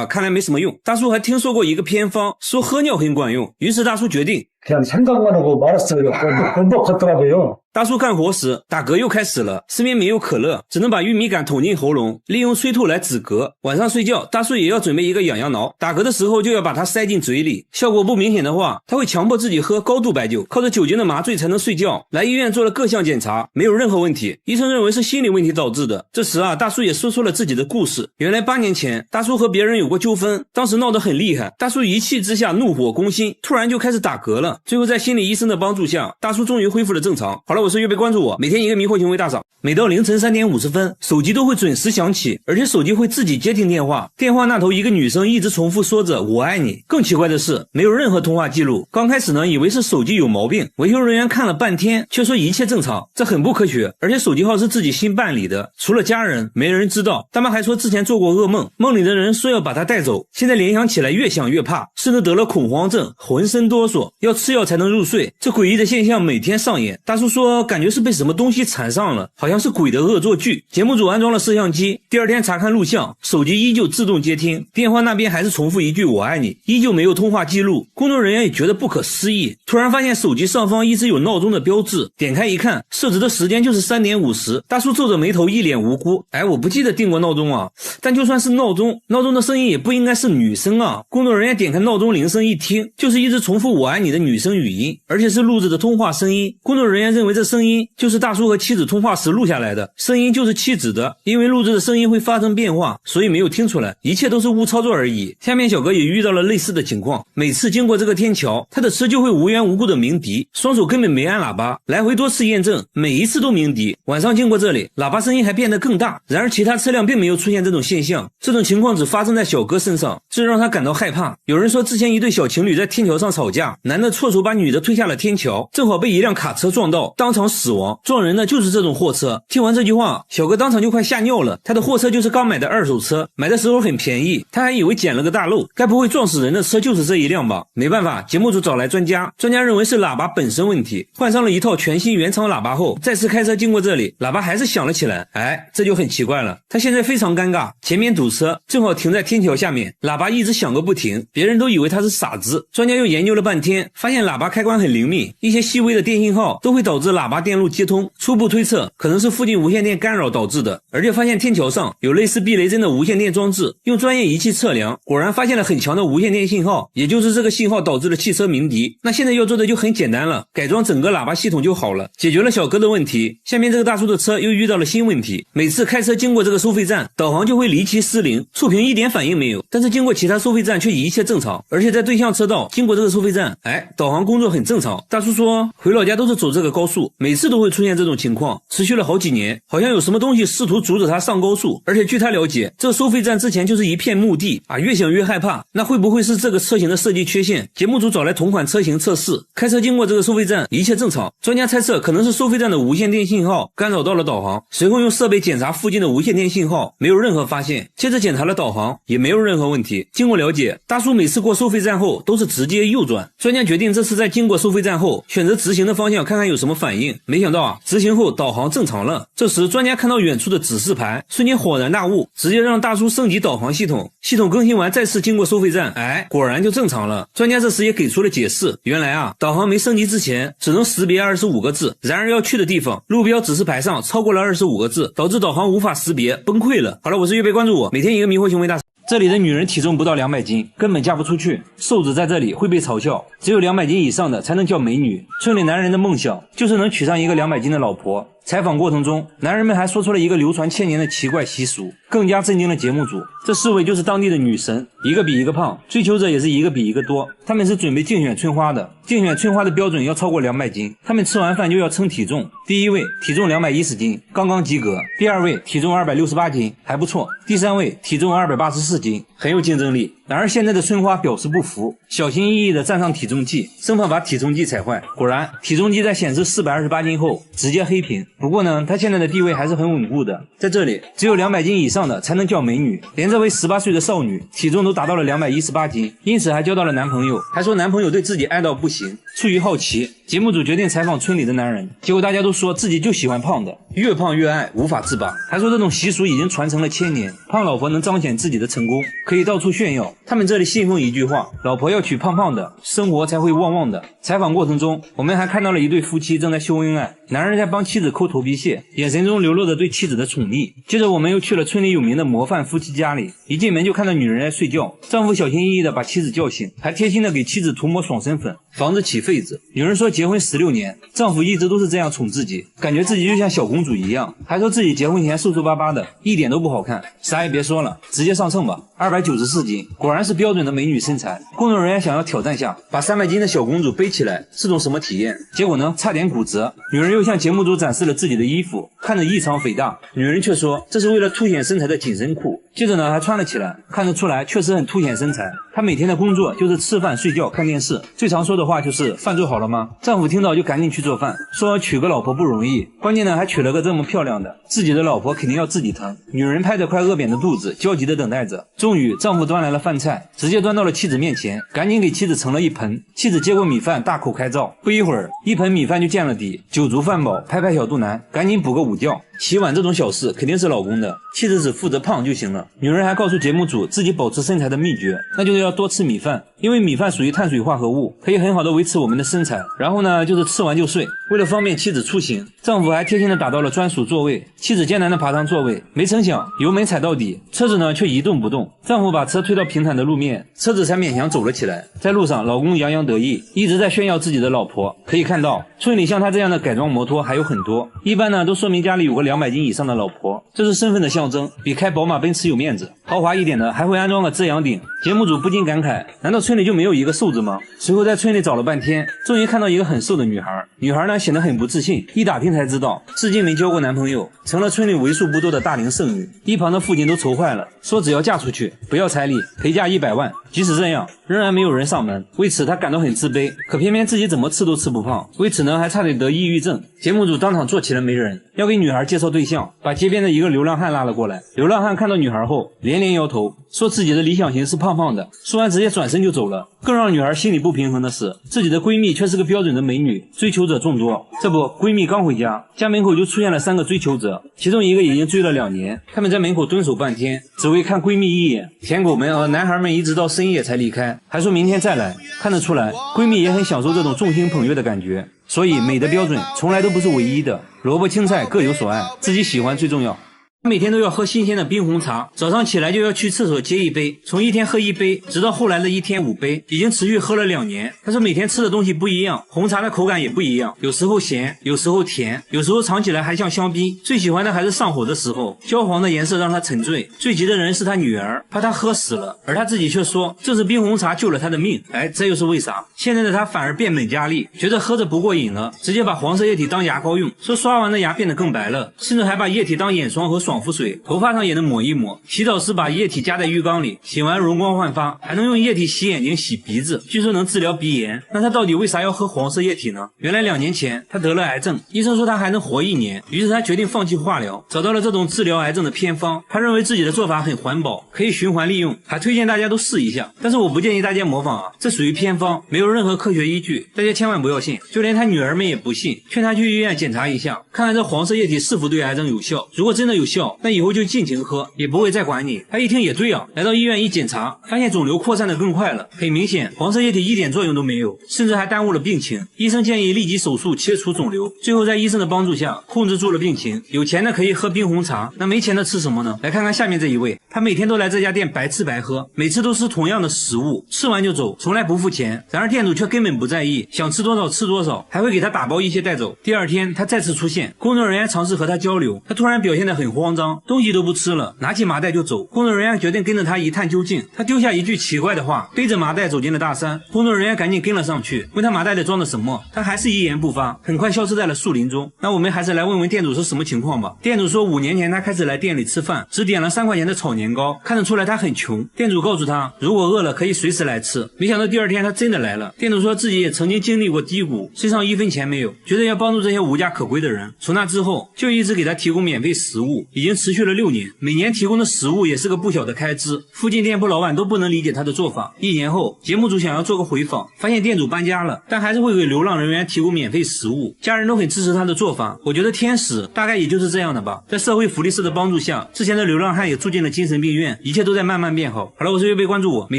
看来没什么用。大叔还听说过一个偏方，说喝尿很管用，于是大叔决定 그냥 생각만 하고 말았어요. 그거 걷더라고요. 大叔干活时打嗝又开始了，身边没有可乐，只能把玉米杆捅进喉咙，利用催吐来止嗝。晚上睡觉，大叔也要准备一个痒痒挠，打嗝的时候就要把它塞进嘴里，效果不明显的话，他会强迫自己喝高度白酒，靠着酒精的麻醉才能睡觉。来医院做了各项检查，没有任何问题，医生认为是心理问题导致的。这时大叔也说出了自己的故事。原来8年前，大叔和别人有过纠纷，当时闹得很厉害，大叔一气之下怒火攻心，突然就开始打嗝了。最后在心理医生的帮助下，大叔终于恢复了正常。好了，我是月贝，关注我，每天一个迷惑行为大赏。每到凌晨3点50分，手机都会准时响起，而且手机会自己接听电话。电话那头一个女生一直重复说着我爱你。更奇怪的是，没有任何通话记录。刚开始呢，以为是手机有毛病，维修人员看了半天，却说一切正常，这很不科学。而且手机号是自己新办理的，除了家人，没人知道。大妈还说之前做过噩梦，梦里的人说要把她带走。现在联想起来越想越怕，甚至得了恐慌症，浑身哆嗦，要吃药才能入睡。这诡异的现象每天上演。大叔说感觉是被什么东西缠上了，好像是鬼的恶作剧。节目组安装了摄像机，第二天查看录像，手机依旧自动接听，电话那边还是重复一句我爱你，依旧没有通话记录。工作人员也觉得不可思议，突然发现手机上方一直有闹钟的标志，点开一看，设置的时间就是3点50。大叔皱着眉头一脸无辜，我不记得定过闹钟啊，但就算是闹钟的声音也不应该是女生啊。工作人员点开闹钟铃声一听，就是一直重复我爱你的女生语音，而且是录制的通话声音。工作人员认为这声音就是大叔和妻子通话时录下来的，声音就是妻子的，因为录制的声音会发生变化，所以没有听出来，一切都是误操作而已。下面小哥也遇到了类似的情况，每次经过这个天桥，他的车就会无缘无故的鸣笛，双手根本没按喇叭，来回多次验证，每一次都鸣笛。晚上经过这里，喇叭声音还变得更大，然而其他车辆并没有出现这种现象，这种情况只发生在小哥身上，这让他感到害怕。有人说之前一对小情侣在天桥上吵架，男的错手把女的推下了天桥，正好被一辆卡车撞到，当场死亡。撞人的就是这种货车。听完这句话，小哥当场就快吓尿了，他的货车就是刚买的二手车，买的时候很便宜，他还以为捡了个大漏，该不会撞死人的车就是这一辆吧。没办法，节目组找来专家认为是喇叭本身问题，换上了一套全新原厂喇叭后，再次开车经过这里，喇叭还是响了起来。这就很奇怪了，他现在非常尴尬，前面堵车，正好停在天桥下面，喇叭一直响个不停，别人都以为他是傻子。专家又研究了半天，发现喇叭开关很灵敏，一些细微的电信号都会导致喇叭电路接通，初步推测可能是附近无线电干扰导致的。而且发现天桥上有类似避雷针的无线电装置，用专业仪器测量，果然发现了很强的无线电信号，也就是这个信号导致了汽车鸣笛。那现在要做的就很简单了，改装整个喇叭系统就好了，解决了小哥的问题。下面这个大叔的车又遇到了新问题，每次开车经过这个收费站，导航就会离奇失灵，触屏一点反应没有，但是经过其他收费站却一切正常，而且在对向车道经过这个收费站，导航工作很正常。大叔说回老家都是走这个高速，每次都会出现这种情况，持续了好几年，好像有什么东西试图阻止他上高速。而且据他了解，这个收费站之前就是一片墓地越想越害怕，那会不会是这个车型的设计缺陷？节目组找来同款车型测试，开车经过这个收费站一切正常，专家猜测可能是收费站的无线电信号干扰到了导航，随后用设备检查附近的无线电信号，没有任何发现，接着检查了导航，也没有任何问题。经过了解，大叔每次过收费站后都是直接右转，专家决定这次在经过收费站后选择直行的方向看看有什么反应，没想到直行后导航正常了。这时专家看到远处的指示牌，瞬间恍然大悟，直接让大叔升级导航系统，系统更新完再次经过收费站，果然就正常了。专家这时也给出了解释，原来导航没升级之前只能识别25个字，然而要去的地方路标指示牌上超过了25个字，导致导航无法识别，崩溃了。好了，我是月贝，关注我，每天一个迷惑行为大赏。这里的女人体重不到200斤，根本嫁不出去，瘦子在这里会被嘲笑，只有200斤以上的才能叫美女。村里男人的梦想就是能娶上一个200斤的老婆。采访过程中，男人们还说出了一个流传千年的奇怪习俗，更加震惊了节目组。这4位就是当地的女神，一个比一个胖，追求者也是一个比一个多。他们是准备竞选春花的，竞选春花的标准要超过200斤，他们吃完饭就要称体重。第一位体重210斤，刚刚及格；第二位体重268斤，还不错；第三位体重284斤，很有竞争力。然而现在的春花表示不服，小心翼翼地站上体重计，生怕把体重计踩坏。果然体重计在显示428斤后直接黑屏。不过呢，她现在的地位还是很稳固的，在这里只有200斤以上的才能叫美女，连这位18岁的少女体重都达到了218斤，因此还交到了男朋友，还说男朋友对自己爱到不行。出于好奇，节目组决定采访村里的男人，结果大家都说自己就喜欢胖的，越胖越爱，无法自拔。还说这种习俗已经传承了1000年，胖老婆能彰显自己的成功，可以到处炫耀。他们这里信奉一句话，老婆要娶胖胖的，生活才会旺旺的。采访过程中，我们还看到了一对夫妻正在秀恩爱，男人在帮妻子抠头皮屑，眼神中流露着对妻子的宠溺。接着我们又去了村里有名的模范夫妻家里，一进门就看到女人在睡觉，丈夫小心翼翼地把妻子叫醒，还贴心地给妻子涂抹爽身粉，防止起痱子。女人说结婚16年，丈夫一直都是这样宠自己，感觉自己就像小公主一样，还说自己结婚前瘦瘦巴巴的，一点都不好看。啥也别说了，直接上秤吧，294斤，果然是标准的美女身材。工作人员想要挑战下，把300斤的小公主背起来，是种什么体验？结果呢，差点骨折。女人又向节目组展示了自己的衣服，看着异常肥大，女人却说这是为了凸显身材的紧身裤。接着呢，还穿了起来，看得出来确实很凸显身材。她每天的工作就是吃饭、睡觉、看电视，最常说的话就是饭做好了吗？丈夫听到就赶紧去做饭，说娶个老婆不容易，关键呢还娶了个这么漂亮的，自己的老婆肯定要自己疼。女人拍着快饿扁的肚子，焦急地等待着。终于，丈夫端来了饭菜，直接端到了妻子面前，赶紧给妻子盛了一盆。妻子接过米饭，大口开造，不一会儿，一盆米饭就见了底，酒足饭饱，拍拍小肚腩，赶紧补个午觉。洗碗这种小事肯定是老公的，妻子只负责胖就行了。女人还告诉节目组自己保持身材的秘诀，那就是要多吃米饭，因为米饭属于碳水化合物，可以很好的维持我们的身材。然后呢，就是吃完就睡。为了方便妻子出行，丈夫还贴心的打到了专属座位，妻子艰难的爬上座位，没成想油门踩到底，车子呢却一动不动。丈夫把车推到平坦的路面，车子才勉强走了起来。在路上，老公洋洋得意，一直在炫耀自己的老婆。可以看到，村里像他这样的改装摩托还有很多，一般呢都说明家里有个200斤以上的老婆，这是身份的象征，比开宝马奔驰有面子。豪华一点的还会安装个遮阳顶。节目组不禁感慨，难道村里就没有一个瘦子吗？随后在村里找了半天，终于看到一个很瘦的女孩。女孩呢显得很不自信，一打听才知道至今没交过男朋友，成了村里为数不多的大龄剩女。一旁的父亲都愁坏了，说只要嫁出去，不要彩礼，陪嫁100万。即使这样，仍然没有人上门，为此他感到很自卑，可偏偏自己怎么吃都吃不胖，为此呢还差点得抑郁症。节目组当场做起了媒人，要给女孩介绍对象，把街边的一个流浪汉拉了过来。流浪汉看到女孩后连连摇头，说自己的理想型是胖胖的，说完直接转身就走了。更让女孩心里不平衡的是，自己的闺蜜却是个标准的美女，追求者众多。这不，闺蜜刚回家，家门口就出现了3个追求者，其中一个已经追了2年。他们在门口蹲守半天，只为看闺蜜一眼。舔狗们和男孩们一直到深夜才离开，还说明天再来。看得出来，闺蜜也很享受这种众星捧月的感觉。所以美的标准从来都不是唯一的，萝卜青菜各有所爱，自己喜欢最重要。每天都要喝新鲜的冰红茶，早上起来就要去厕所接一杯，从一天喝1杯，直到后来的1天5杯，已经持续喝了2年。他说每天吃的东西不一样，红茶的口感也不一样，有时候咸，有时候甜，有时候尝起来还像香槟。最喜欢的还是上火的时候，焦黄的颜色让他沉醉。最急的人是他女儿，怕他喝死了，而他自己却说这是冰红茶救了他的命。这又是为啥？现在的他反而变本加厉，觉得喝着不过瘾了，直接把黄色液体当牙膏用，说刷完的牙变得更白了，甚至还把液体当眼霜和爽肤水，头发上也能抹一抹。洗澡时把液体加在浴缸里，洗完容光焕发，还能用液体洗眼睛、洗鼻子，据说能治疗鼻炎。那他到底为啥要喝黄色液体呢？原来2年前他得了癌症，医生说他还能活1年，于是他决定放弃化疗，找到了这种治疗癌症的偏方。他认为自己的做法很环保，可以循环利用，还推荐大家都试一下。但是我不建议大家模仿啊，这属于偏方，没有任何科学依据，大家千万不要信。就连他女儿们也不信，劝他去医院检查一下，看看这黄色液体是否对癌症有效。如果真的有效，那以后就尽情喝，也不会再管你。他一听也对啊，来到医院一检查，发现肿瘤扩散的更快了。很明显，黄色液体一点作用都没有，甚至还耽误了病情。医生建议立即手术切除肿瘤，最后在医生的帮助下控制住了病情。有钱的可以喝冰红茶，那没钱的吃什么呢？来看看下面这一位，他每天都来这家店白吃白喝，每次都吃同样的食物，吃完就走，从来不付钱。然而店主却根本不在意，想吃多少吃多少，还会给他打包一些带走。第2天他再次出现，工作人员尝试和他交流，他突然表现得很慌张，东西都不吃了，拿起麻袋就走。工作人员决定跟着他一探究竟，他丢下一句奇怪的话，背着麻袋走进了大山。工作人员赶紧跟了上去，问他麻袋里装的什么，他还是一言不发，很快消失在了树林中。那我们还是来问问店主是什么情况吧。店主说5年前他开始来店里吃饭，只点了3块钱的炒年糕，看得出来他很穷。店主告诉他，如果饿了可以随时来吃。没想到第2天他真的来了。店主说自己也曾经经历过低谷，身上1分钱没有，觉得要帮助这些无家可归的人。从那之后就一直给他提供免费食物，以已经持续了6年，每年提供的食物也是个不小的开支，附近店铺老板都不能理解他的做法。1年后，节目组想要做个回访，发现店主搬家了，但还是会给流浪人员提供免费食物，家人都很支持他的做法。我觉得天使大概也就是这样的吧，在社会福利社的帮助下，之前的流浪汉也住进了精神病院，一切都在慢慢变好。好了，我是岳贝，关注我，每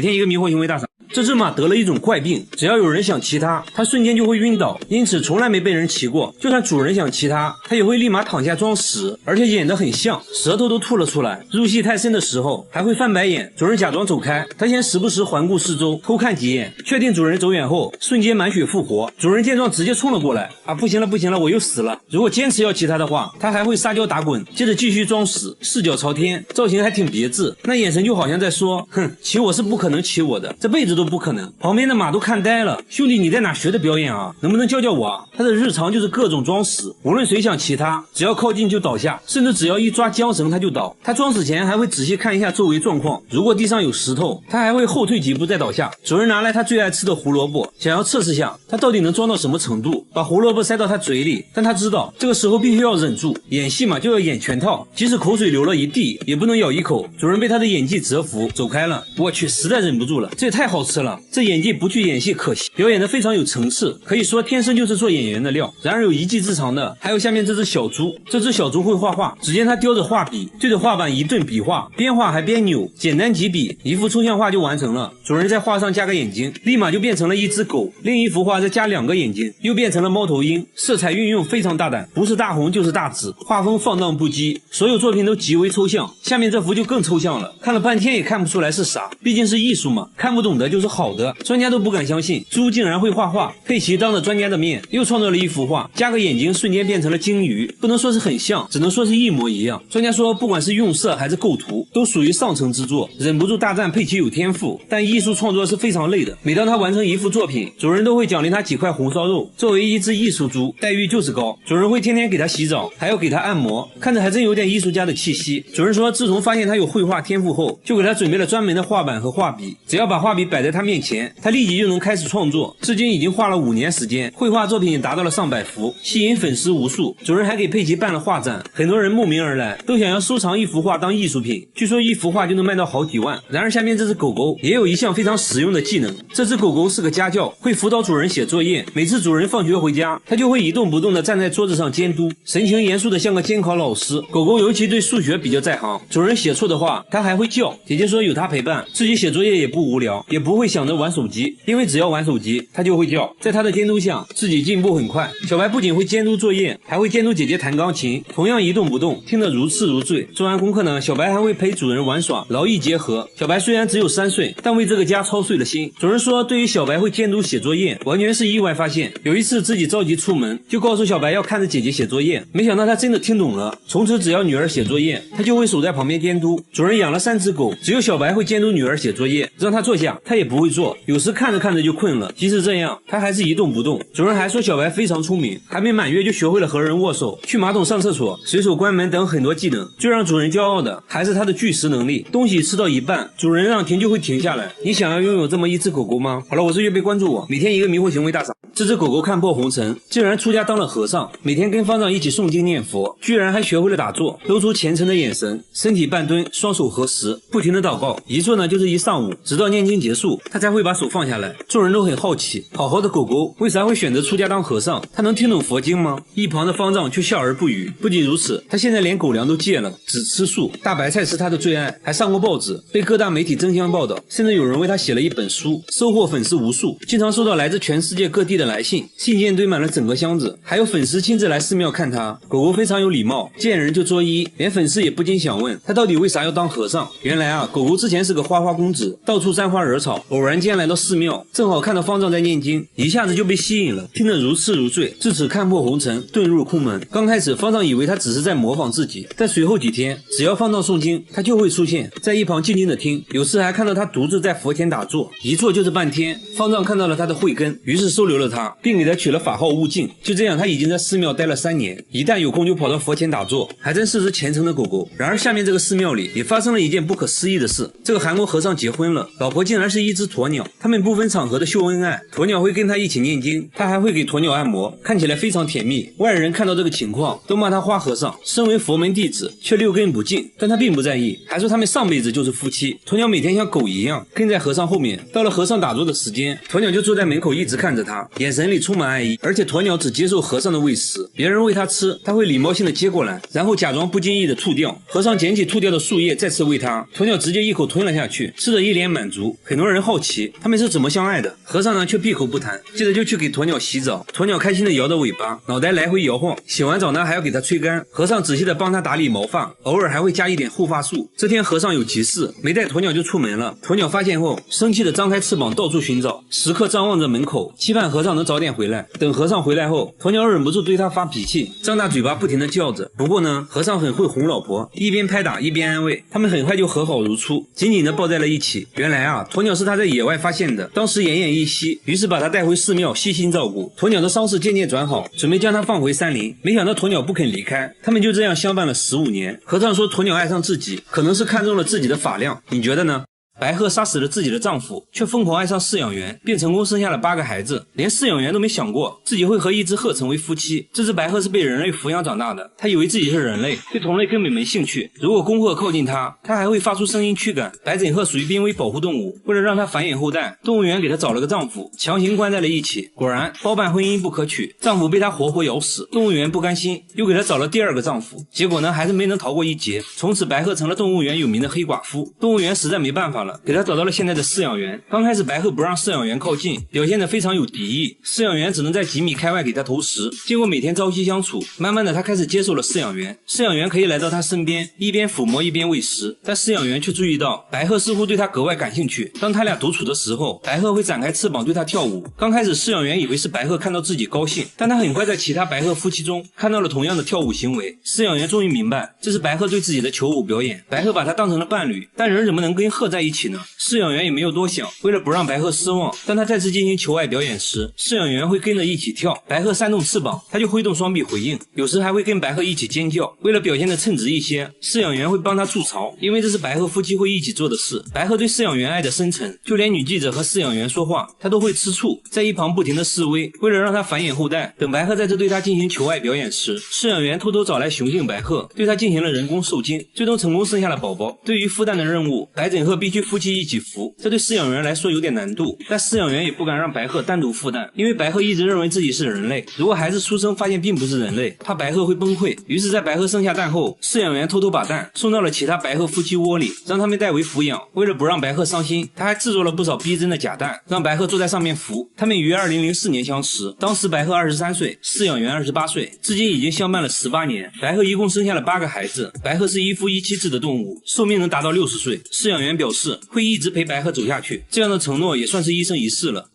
天一个迷惑行为大赏。这只马得了一种怪病，只要有人想骑它，它瞬间就会晕倒，因此从来没被人骑过。就算主人想骑它，它也会立马躺下装死，而且演得很像，舌头都吐了出来。入戏太深的时候还会翻白眼，主人假装走开，它先时不时环顾四周，偷看几眼，确定主人走远后，瞬间满血复活。主人见状直接冲了过来，不行了不行了，我又死了。如果坚持要骑它的话，它还会撒娇打滚，接着继续装死，四脚朝天，造型还挺别致，那眼神就好像在说，哼，骑我是不可能骑我的，这辈子都不可能。旁边的马都看呆了，兄弟你在哪学的表演啊？能不能教教我啊？他的日常就是各种装死，无论谁想骑他，只要靠近就倒下，甚至只要一抓缰绳他就倒。他装死前还会仔细看一下周围状况，如果地上有石头，他还会后退几步再倒下。主人拿来他最爱吃的胡萝卜，想要测试下他到底能装到什么程度，把胡萝卜塞到他嘴里，但他知道这个时候必须要忍住，演戏嘛就要演全套，即使口水流了一地也不能咬一口。主人被他的演技折服，走开了。我去，实在忍不住了，这也太好吃了，这演技不去演戏可惜，表演得非常有层次，可以说天生就是做演员的料。然而有一技之长的还有下面这只小猪，这只小猪会画画，只见它叼着画笔对着画板一顿笔画，边画还边扭，简单几笔一幅抽象画就完成了。主人在画上加个眼睛，立马就变成了一只狗，另一幅画再加2个眼睛，又变成了猫头鹰。色彩运用非常大胆，不是大红就是大紫，画风放荡不羁，所有作品都极为抽象。下面这幅就更抽象了，看了半天也看不出来是啥，毕竟是艺术嘛，看不懂的就是好的。专家都不敢相信猪竟然会画画，佩奇当着专家的面又创造了一幅画，加个眼睛瞬间变成了鲸鱼，不能说是很像，只能说是一模一样。专家说不管是用色还是构图都属于上乘之作，忍不住大赞佩奇有天赋。但艺术创作是非常累的，每当他完成一幅作品，主人都会奖励他几块红烧肉。作为一只艺术猪，待遇就是高，主人会天天给他洗澡，还要给他按摩，看着还真有点艺术家的气息。主人说自从发现他有绘画天赋后，就给他准备了专门的画板和画笔，只要把画笔摆在他面前，他立即就能开始创作。至今已经画了5年时间，绘画作品也达到了上百幅，吸引粉丝无数。主人还给佩奇办了画展，很多人慕名而来，都想要收藏一幅画当艺术品，据说一幅画就能卖到好几万。然而下面这只狗狗也有一项非常实用的技能，这只狗狗是个家教，会辅导主人写作业。每次主人放学回家，它就会一动不动地站在桌子上监督，神情严肃的像个监考老师。狗狗尤其对数学比较在行，主人写错的话它还会叫。姐姐说有它陪伴，自己写作业也不无聊，也不会想着玩手机，因为只要玩手机它就会叫。在它的监督下，自己进步很快。小白不仅会监督作业，还会监督姐姐弹钢琴，同样一动不动，听得如痴如醉。做完功课呢，小白还会陪主人玩耍，劳逸结合。小白虽然只有3岁，但为这个家操碎了心。主人说对于小白会监督写作业完全是意外发现，有一次自己着急出门，就告诉小白要看着姐姐写作业，没想到他真的听懂了。从此只要女儿写作业，他就会守在旁边监督。主人养了3只狗，只有小白会监督女儿写作业，让他坐下他也不会坐，有时看着看着就困了，即使这样他还是一动不动。主人还说小白非常聪明，还没满月就学会了和人握手、去马桶上厕所、随手关门等很多技能。最让主人骄傲的还是他的拒食能力，东西吃到一半，主人让停就会停下来。你想要拥有这么一只狗狗吗？好了，我是岳贝，关注我，每天一个迷惑行为大赏。这只狗狗看破红尘，竟然出家当了和尚，每天跟方丈一起诵经念佛，居然还学会了打坐，露出虔诚的眼神，身体半蹲，双手合十，不停的祷告，一坐呢就是一上午，直到念经结束，他才会把手放下来。众人都很好奇，好好的狗狗为啥会选择出家当和尚？他能听懂佛经吗？一旁的方丈却笑而不语。不仅如此，他现在连狗粮都戒了，只吃素，大白菜是他的最爱，还上过报纸，被各大媒体争相报道，甚至有人为他写了一本书，收获粉丝无数，经常收到来自全世界各地的来信，信件堆满了整个箱子，还有粉丝亲自来寺庙看他。狗狗非常有礼貌，见人就作揖，连粉丝也不禁想问他到底为啥要当和尚。原来啊，狗狗之前是个花花公子，到处沾花惹草，偶然间来到寺庙，正好看到方丈在念经，一下子就被吸引了，听得如痴如醉，自此看破红尘，遁入空门。刚开始方丈以为他只是在模仿自己，但随后几天只要方丈诵经，他就会出现在一旁静静的听，有时还看到他独自在佛前打坐，一坐就是半天。方丈看到了他的慧根，于是收留了他，并给他取了法号悟净。就这样，他已经在寺庙待了3年，一旦有空就跑到佛前打坐，还真是只虔诚的狗狗。然而下面这个寺庙里也发生了一件不可思议的事，这个韩国和尚结婚了，老婆竟然是一只鸵鸟，他们不分场合的秀恩爱，鸵鸟会跟他一起念经，他还会给鸵鸟按摩，看起来非常甜蜜。外人看到这个情况都骂他花和尚，身为佛门弟子却六根不净，但他并不在意，还说他们上辈子就是夫妻。鸵鸟每天像狗一样跟在和尚后面，到了和尚打坐的时间，鸵鸟就坐在门口一直看着他，眼神里充满爱意。而且鸵鸟只接受和尚的喂食，别人喂它吃，它会礼貌性的接过来，然后假装不经意的吐掉。和尚捡起吐掉的树叶再次喂它，鸵鸟直接一口吞了下去，吃得一脸满足。很多人好奇他们是怎么相爱的，和尚呢却闭口不谈，接着就去给鸵鸟洗澡。鸵鸟开心的摇着尾巴，脑袋来回摇晃。洗完澡呢还要给它吹干，和尚仔细的帮它打理毛发，偶尔还会加一点护发素。这天和尚有急事，没带鸵鸟就出门了。鸵鸟发现后，生气的张开翅膀到处寻找，时刻张望着门口，期盼和尚能早点回来。等和尚回来后，鸵鸟忍不住对他发脾气，张大嘴巴不停的叫着。不过呢，和尚很会哄老婆，一边拍打一边安慰，他们很快就和好如初，紧紧的抱在了一起。原来啊，鸵鸟是他在野外发现的，当时奄奄一息，于是把他带回寺庙悉心照顾。鸵鸟的伤势渐渐转好，准备将他放回山林，没想到鸵鸟不肯离开，他们就这样相伴了15年。和尚说鸵鸟爱上自己，可能是看中了自己的发量，你觉得呢？白鹤杀死了自己的丈夫，却疯狂爱上饲养员，并成功生下了8个孩子，连饲养员都没想过自己会和一只鹤成为夫妻。这只白鹤是被人类抚养长大的，它以为自己是人类，对同类根本没兴趣。如果公鹤靠近它，它还会发出声音驱赶。白枕鹤属于濒危保护动物，为了让它繁衍后代，动物园给它找了个丈夫，强行关在了一起。果然包办婚姻不可取，丈夫被它活活咬死。动物园不甘心，又给它找了第2个丈夫，结果呢还是没能逃过一劫。从此白鹤成了动物园有名的黑寡妇。动物园实在没办法了，给他找到了现在的饲养员。刚开始白鹤不让饲养员靠近，表现得非常有敌意，饲养员只能在几米开外给他投食。经过每天朝夕相处，慢慢的他开始接受了饲养员，饲养员可以来到他身边，一边抚摸一边喂食。但饲养员却注意到白鹤似乎对他格外感兴趣，当他俩独处的时候，白鹤会展开翅膀对他跳舞。刚开始饲养员以为是白鹤看到自己高兴，但他很快在其他白鹤夫妻中看到了同样的跳舞行为。饲养员终于明白这是白鹤对自己的求偶表演，白鹤把他当成了伴侣，但人怎么能跟鹤在一起呢？饲养员也没有多想，为了不让白鹤失望，当他再次进行求爱表演时，饲养员会跟着一起跳，白鹤扇动翅膀，他就挥动双臂回应，有时还会跟白鹤一起尖叫。为了表现得称职一些，饲养员会帮他筑巢，因为这是白鹤夫妻会一起做的事。白鹤对饲养员爱得深沉，就连女记者和饲养员说话，他都会吃醋，在一旁不停地示威。为了让他繁衍后代，等白鹤再次对他进行求爱表演时，饲养员偷偷找来雄性白鹤，对他进行了人工受精，最终成功生下了宝宝。对于孵蛋的任务，白枕鹤必须夫妻一起孵，这对饲养员来说有点难度，但饲养员也不敢让白鹤单独孵蛋，因为白鹤一直认为自己是人类，如果孩子出生发现并不是人类，怕白鹤会崩溃。于是在白鹤生下蛋后，饲养员偷偷把蛋送到了其他白鹤夫妻窝里，让他们代为抚养。为了不让白鹤伤心，他还制作了不少逼真的假蛋，让白鹤坐在上面孵。他们于2004年相识，当时白鹤23岁，饲养员28岁，至今已经相伴了18年。白鹤一共生下了8个孩子。白鹤是一夫一妻制的动物，寿命能达到60岁。饲养员表示会一直陪白鹤走下去，这样的承诺也算是一生一世了。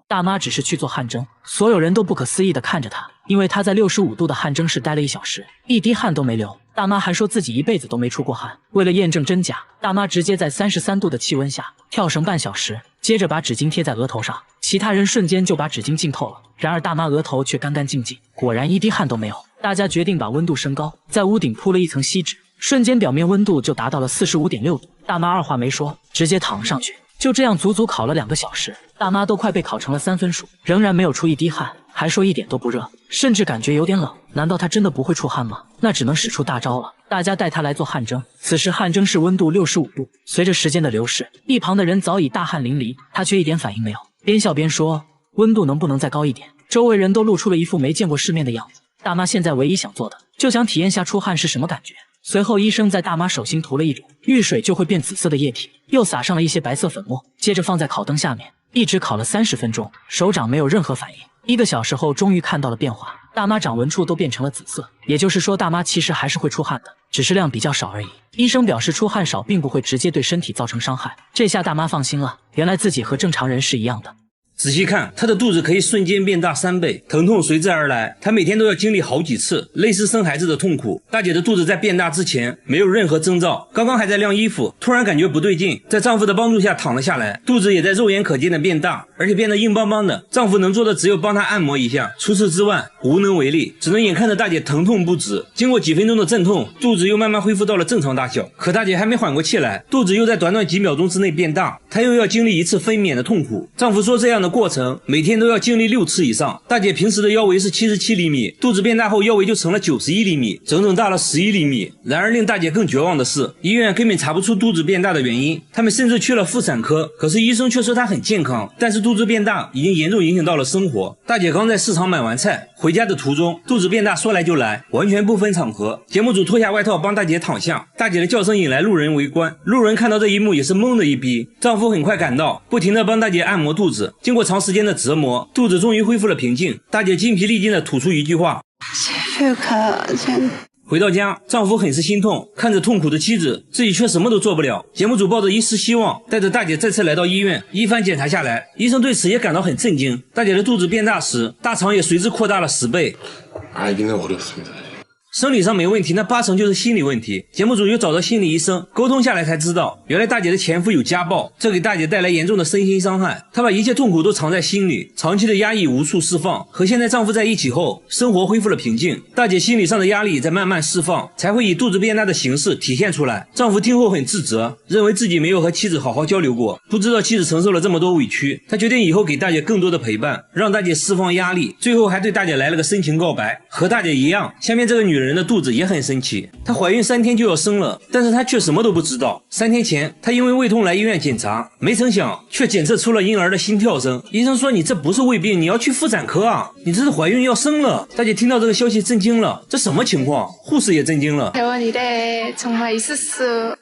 大妈只是去做汗蒸，所有人都不可思议地看着她，因为她在65度的汗蒸室待了1小时，一滴汗都没流。大妈还说自己一辈子都没出过汗。为了验证真假，大妈直接在33度的气温下跳绳半小时，接着把纸巾贴在额头上，其他人瞬间就把纸巾浸透了。然而大妈额头却干干净净，果然一滴汗都没有。大家决定把温度升高，在屋顶铺了一层锡纸，瞬间表面温度就达到了45.6度。大妈二话没说，直接躺上去。就这样足足烤了2个小时，大妈都快被烤成了3分熟，仍然没有出一滴汗，还说一点都不热，甚至感觉有点冷。难道她真的不会出汗吗？那只能使出大招了。大家带她来做汗蒸，此时汗蒸室温度65度。随着时间的流逝，一旁的人早已大汗淋漓，她却一点反应没有，边笑边说：“温度能不能再高一点？”周围人都露出了一副没见过世面的样子。大妈现在唯一想做的，就想体验下出汗是什么感觉。随后医生在大妈手心涂了一种遇水就会变紫色的液体，又撒上了一些白色粉末，接着放在烤灯下面，一直烤了30分钟，手掌没有任何反应。1个小时后终于看到了变化，大妈掌纹处都变成了紫色，也就是说大妈其实还是会出汗的，只是量比较少而已。医生表示出汗少并不会直接对身体造成伤害，这下大妈放心了，原来自己和正常人是一样的。仔细看，她的肚子可以瞬间变大3倍，疼痛随之而来。她每天都要经历好几次类似生孩子的痛苦。大姐的肚子在变大之前没有任何征兆，刚刚还在晾衣服，突然感觉不对劲，在丈夫的帮助下躺了下来，肚子也在肉眼可见的变大，而且变得硬邦邦的。丈夫能做的只有帮她按摩一下，除此之外无能为力，只能眼看着大姐疼痛不止。经过几分钟的阵痛，肚子又慢慢恢复到了正常大小。可大姐还没缓过气来，肚子又在短短几秒钟之内变大，她又要经历一次分娩的痛苦。丈夫说这样的过程每天都要经历6次以上。大姐平时的腰围是77厘米，肚子变大后腰围就成了91厘米，整整大了11厘米。然而令大姐更绝望的是，医院根本查不出肚子变大的原因，他们甚至去了妇产科，可是医生却说她很健康，但是肚子变大已经严重影响到了生活。大姐刚在市场买完菜，回家的途中肚子变大说来就来，完全不分场合。节目组脱下外套帮大姐躺下，大姐的叫声引来路人围观，路人看到这一幕也是懵的一逼。丈夫很快赶到，不停地帮大姐按摩肚子，经过长时间的折磨，肚子终于恢复了平静。大姐筋疲力尽地吐出一句话：回到家，丈夫很是心痛，看着痛苦的妻子，自己却什么都做不了。节目组抱着一丝希望，带着大姐再次来到医院，一番检查下来，医生对此也感到很震惊。大姐的肚子变大时，大肠也随之扩大了10倍。生理上没问题，那8成就是心理问题。节目组又找到心理医生沟通下来才知道，原来大姐的前夫有家暴，这给大姐带来严重的身心伤害。她把一切痛苦都藏在心里，长期的压抑无处释放。和现在丈夫在一起后，生活恢复了平静，大姐心理上的压力在慢慢释放，才会以肚子变大的形式体现出来。丈夫听后很自责，认为自己没有和妻子好好交流过，不知道妻子承受了这么多委屈。他决定以后给大姐更多的陪伴，让大姐释放压力。最后还对大姐来了个深情告白。和大姐一样，下面这个女人的肚子也很神奇，她怀孕3天就要生了，但是她却什么都不知道。3天前，她因为胃痛来医院检查，没成想却检测出了婴儿的心跳声。医生说：“你这不是胃病，你要去妇产科啊！你这是怀孕要生了。”大姐听到这个消息震惊了，这什么情况？护士也震惊了。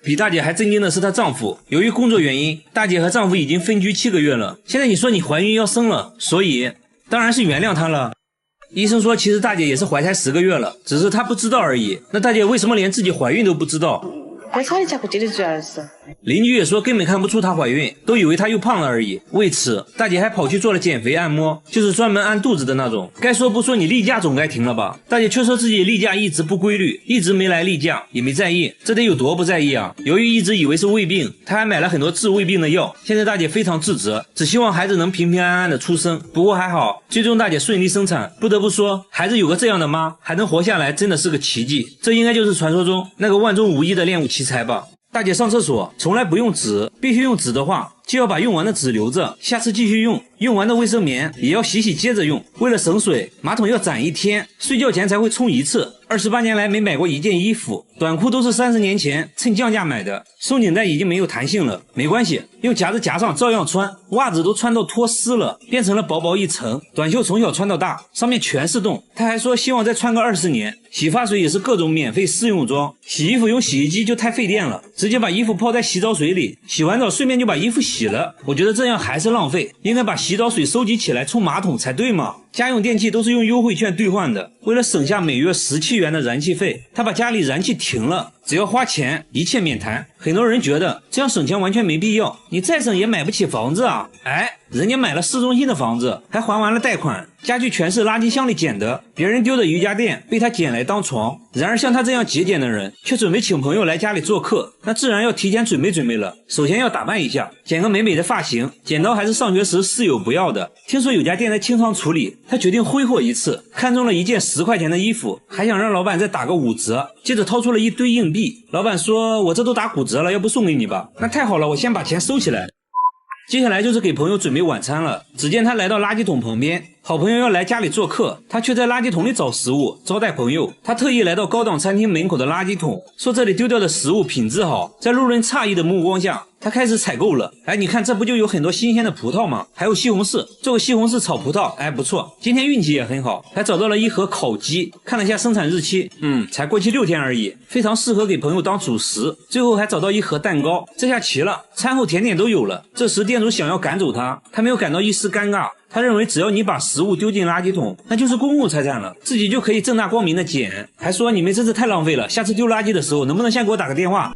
比大姐还震惊的是她丈夫，由于工作原因，大姐和丈夫已经分居7个月了。现在你说你怀孕要生了，所以当然是原谅她了。医生说，其实大姐也是怀胎10个月了，只是她不知道而已。那大姐为什么连自己怀孕都不知道？邻居也说根本看不出她怀孕，都以为她又胖了而已。为此，大姐还跑去做了减肥按摩，就是专门按肚子的那种。该说不说，你例假总该停了吧？大姐却说自己例假一直不规律，一直没来例假，也没在意，这得有多不在意啊？由于一直以为是胃病，她还买了很多治胃病的药。现在大姐非常自责，只希望孩子能平平安安的出生。不过还好，最终大姐顺利生产。不得不说，孩子有个这样的妈，还能活下来，真的是个奇迹。这应该就是传说中那个万中无一的练武奇才吧。大姐上厕所从来不用纸，必须用纸的话，就要把用完的纸留着，下次继续用。用完的卫生棉也要洗接着用。为了省水，马桶要攒1天，睡觉前才会冲1次。28年来没买过一件衣服，短裤都是30年前趁降价买的，松紧带已经没有弹性了，没关系，用夹子夹上照样穿。袜子都穿到脱丝了，变成了薄薄一层。短袖从小穿到大，上面全是洞。他还说希望再穿个20年。洗发水也是各种免费试用装。洗衣服用洗衣机就太费电了，直接把衣服泡在洗澡水里，洗完澡顺便就把衣服洗了。我觉得这样还是浪费，应该把洗澡水收集起来冲马桶才对嘛。家用电器都是用优惠券兑换的，为了省下每月17元的燃气费，他把家里燃气停了，只要花钱一切免谈。很多人觉得这样省钱完全没必要，你再省也买不起房子啊。人家买了市中心的房子，还还完了贷款，家具全是垃圾箱里捡的，别人丢的瑜伽垫被他捡来当床。然而像他这样节俭的人，却准备请朋友来家里做客，那自然要提前准备了。首先要打扮一下，剪个美美的发型，剪刀还是上学时室友不要的，听说有家店在清仓处理，他决定挥霍一次，看中了一件10块钱的衣服，还想让老板再打个5折，接着掏出了一堆硬币。老板说，我这都打5折了，要不送给你吧。那太好了，我先把钱收起来。接下来就是给朋友准备晚餐了。只见他来到垃圾桶旁边，好朋友要来家里做客，他却在垃圾桶里找食物招待朋友。他特意来到高档餐厅门口的垃圾桶，说这里丢掉的食物品质好。在路人诧异的目光下，他开始采购了。你看这不就有很多新鲜的葡萄吗？还有西红柿，做个西红柿炒葡萄，不错。今天运气也很好，还找到了一盒烤鸡，看了一下生产日期，才过期6天而已，非常适合给朋友当主食。最后还找到一盒蛋糕，这下齐了，餐后甜点都有了。这时店主想要赶走他没有感到一丝尴尬，他认为只要你把食物丢进垃圾桶，那就是公共财产了，自己就可以正大光明的捡。还说你们真是太浪费了，下次丢垃圾的时候能不能先给我打个电话。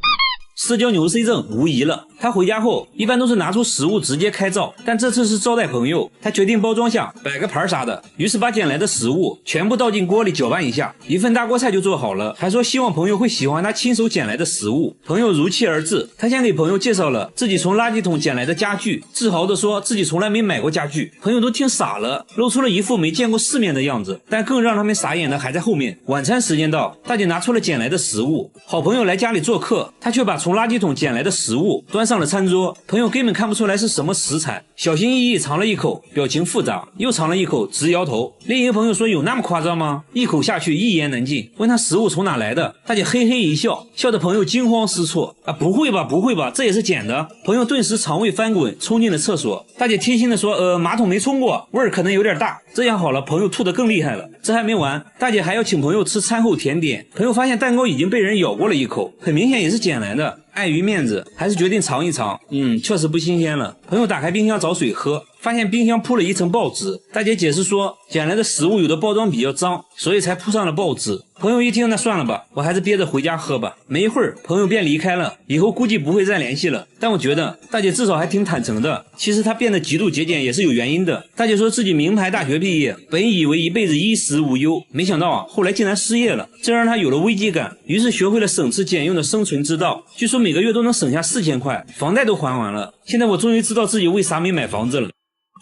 社交牛 C 症无疑了。他回家后一般都是拿出食物直接开灶，但这次是招待朋友，他决定包装下摆个盘啥的，于是把捡来的食物全部倒进锅里搅拌一下，一份大锅菜就做好了，还说希望朋友会喜欢他亲手捡来的食物。朋友如期而至，他先给朋友介绍了自己从垃圾桶捡来的家具，自豪地说自己从来没买过家具。朋友都听傻了，露出了一副没见过世面的样子。但更让他们傻眼的还在后面。晚餐时间到，大姐拿出了捡来的食物，好朋友来家里做客，他却把从垃圾桶捡来的食物端上了餐桌，朋友根本看不出来是什么食材，小心翼翼尝了一口，表情复杂，又尝了一口，直摇头。另一个朋友说有那么夸张吗？一口下去一言难尽，问他食物从哪来的，大姐嘿嘿一笑，笑得朋友惊慌失措。不会吧不会吧，这也是捡的。朋友顿时肠胃翻滚，冲进了厕所。大姐贴心的说马桶没冲过，味儿可能有点大。这样好了，朋友吐得更厉害了。这还没完，大姐还要请朋友吃餐后甜点。朋友发现蛋糕已经被人咬过了一口，很明显也是捡来的，碍于面子还是决定尝一尝。确实不新鲜了。朋友打开冰箱找水喝，发现冰箱铺了一层报纸。大姐解释说捡来的食物有的包装比较脏，所以才铺上了报纸。朋友一听，那算了吧，我还是憋着回家喝吧。没一会儿朋友便离开了，以后估计不会再联系了。但我觉得大姐至少还挺坦诚的，其实她变得极度节俭也是有原因的。大姐说自己名牌大学毕业，本以为一辈子衣食无忧，没想到后来竟然失业了，这让她有了危机感，于是学会了省吃俭用的生存之道。据说每个月都能省下4000块，房贷都还完了。现在我终于知道自己为啥没买房子了。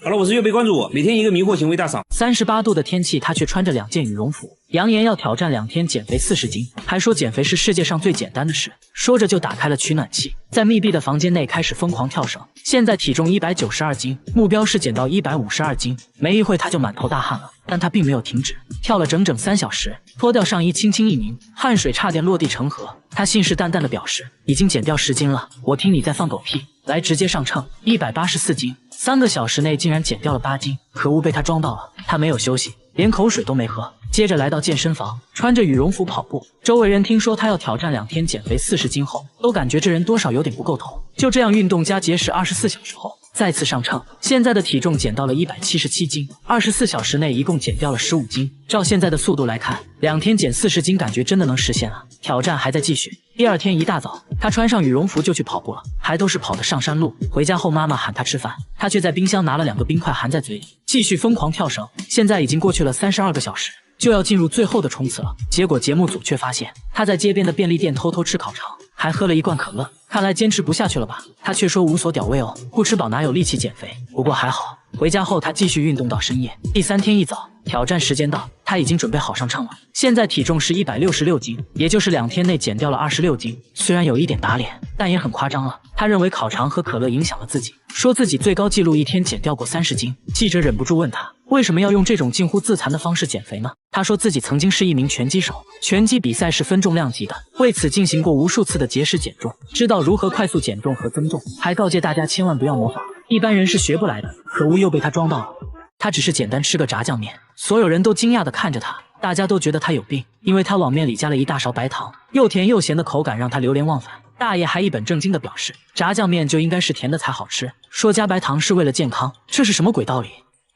好了，我是月贝，关注我，每天一个迷惑行为大赏。38度的天气，他却穿着2件羽绒服，扬言要挑战2天减肥40斤，还说减肥是世界上最简单的事。说着就打开了取暖器，在密闭的房间内开始疯狂跳绳。现在体重192斤，目标是减到152斤。没一会他就满头大汗了，但他并没有停止，跳了整整3小时，脱掉上衣轻轻一拧，汗水差点落地成河。他信誓旦旦地表示已经减掉10斤了，我听你在放狗屁。来，直接上秤，184斤，3个小时内竟然减掉了8斤，可恶，被他装到了。他没有休息，连口水都没喝，接着来到健身房，穿着羽绒服跑步。周围人听说他要挑战2天减肥40斤后，都感觉这人多少有点不够头。就这样运动加节食24小时后，再次上秤，现在的体重减到了177斤，24小时内一共减掉了15斤。照现在的速度来看，2天减40斤感觉真的能实现了。挑战还在继续。第二天一大早，他穿上羽绒服就去跑步了，还都是跑的上山路。回家后妈妈喊他吃饭，他却在冰箱拿了2个冰块含在嘴里，继续疯狂跳绳。现在已经过去了32个小时，就要进入最后的冲刺了。结果节目组却发现他在街边的便利店偷偷吃烤肠，还喝了一罐可乐，看来坚持不下去了吧。他却说无所屌味哦，不吃饱哪有力气减肥。不过还好，回家后他继续运动到深夜。第3天一早，挑战时间到，他已经准备好上秤了。现在体重是166斤，也就是2天内减掉了26斤。虽然有一点打脸，但也很夸张了。他认为烤肠和可乐影响了自己，说自己最高纪录1天减掉过30斤。记者忍不住问他，为什么要用这种近乎自残的方式减肥呢？他说自己曾经是一名拳击手，拳击比赛是分重量级的，为此进行过无数次的节食减重，知道如何快速减重和增重，还告诫大家千万不要模仿，一般人是学不来的。可恶，又被他装到了。他只是简单吃个炸酱面，所有人都惊讶地看着他，大家都觉得他有病，因为他往面里加了一大勺白糖，又甜又咸的口感让他流连忘返。大爷还一本正经地表示，炸酱面就应该是甜的才好吃，说加白糖是为了健康，这是什么鬼道理？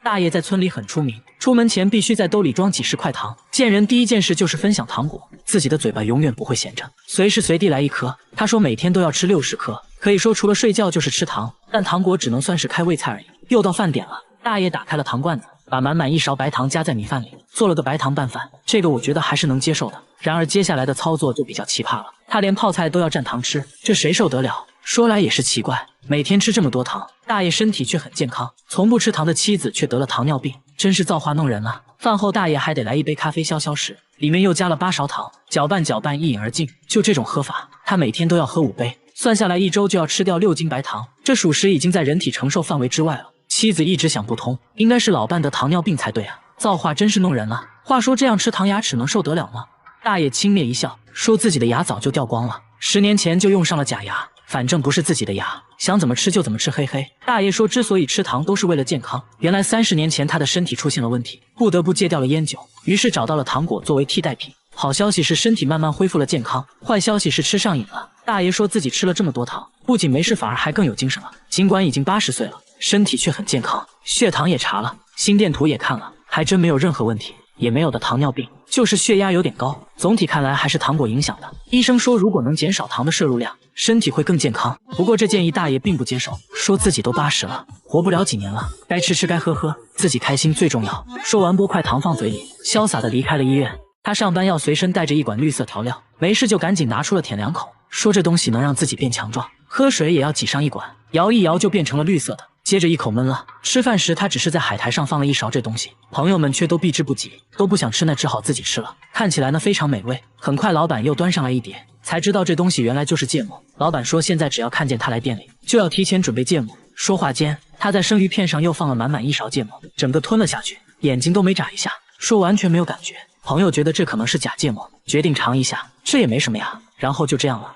大爷在村里很出名，出门前必须在兜里装几10块糖，见人第一件事就是分享糖果，自己的嘴巴永远不会闲着，随时随地来1颗。他说每天都要吃60颗，可以说除了睡觉就是吃糖，但糖果只能算是开胃菜而已。又到饭点了，大爷打开了糖罐子，把满满1勺白糖加在米饭里，做了个白糖拌饭，这个我觉得还是能接受的。然而接下来的操作就比较奇葩了，他连泡菜都要蘸糖吃，这谁受得了？说来也是奇怪，每天吃这么多糖，大爷身体却很健康，从不吃糖的妻子却得了糖尿病，真是造化弄人啊。饭后大爷还得来一杯咖啡消消食，里面又加了8勺糖，搅拌搅拌一饮而尽。就这种喝法，他每天都要喝5杯，算下来1周就要吃掉6斤白糖，这属实已经在人体承受范围之外了。妻子一直想不通，应该是老伴得糖尿病才对啊，造化真是弄人了。话说这样吃糖牙齿能受得了吗？大爷轻蔑一笑，说自己的牙早就掉光了，10年前就用上了假牙，反正不是自己的牙，想怎么吃就怎么吃，嘿嘿。大爷说之所以吃糖都是为了健康，原来30年前他的身体出现了问题，不得不戒掉了烟酒，于是找到了糖果作为替代品。好消息是身体慢慢恢复了健康，坏消息是吃上瘾了。大爷说自己吃了这么多糖，不仅没事反而还更有精神了，尽管已经80岁了，身体却很健康，血糖也查了，心电图也看了，还真没有任何问题，也没有的糖尿病，就是血压有点高，总体看来还是糖果影响的。医生说如果能减少糖的摄入量，身体会更健康。不过这建议大爷并不接受，说自己都80了，活不了几年了，该吃吃该喝喝，自己开心最重要。说完拨块糖放嘴里，潇洒地离开了医院。他上班要随身带着一管绿色调料，没事就赶紧拿出了舔2口，说这东西能让自己变强壮。喝水也要挤上一管，摇一摇就变成了绿色的，接着一口闷了。吃饭时他只是在海苔上放了一勺这东西，朋友们却都避之不及，都不想吃，那只好自己吃了。看起来呢非常美味。很快老板又端上来一碟，才知道这东西原来就是芥末。老板说现在只要看见他来店里，就要提前准备芥末。说话间，他在生鱼片上又放了满满1勺芥末，整个吞了下去，眼睛都没眨一下，说完全没有感觉。朋友觉得这可能是假芥末，决定尝一下，这也没什么呀，然后就这样了。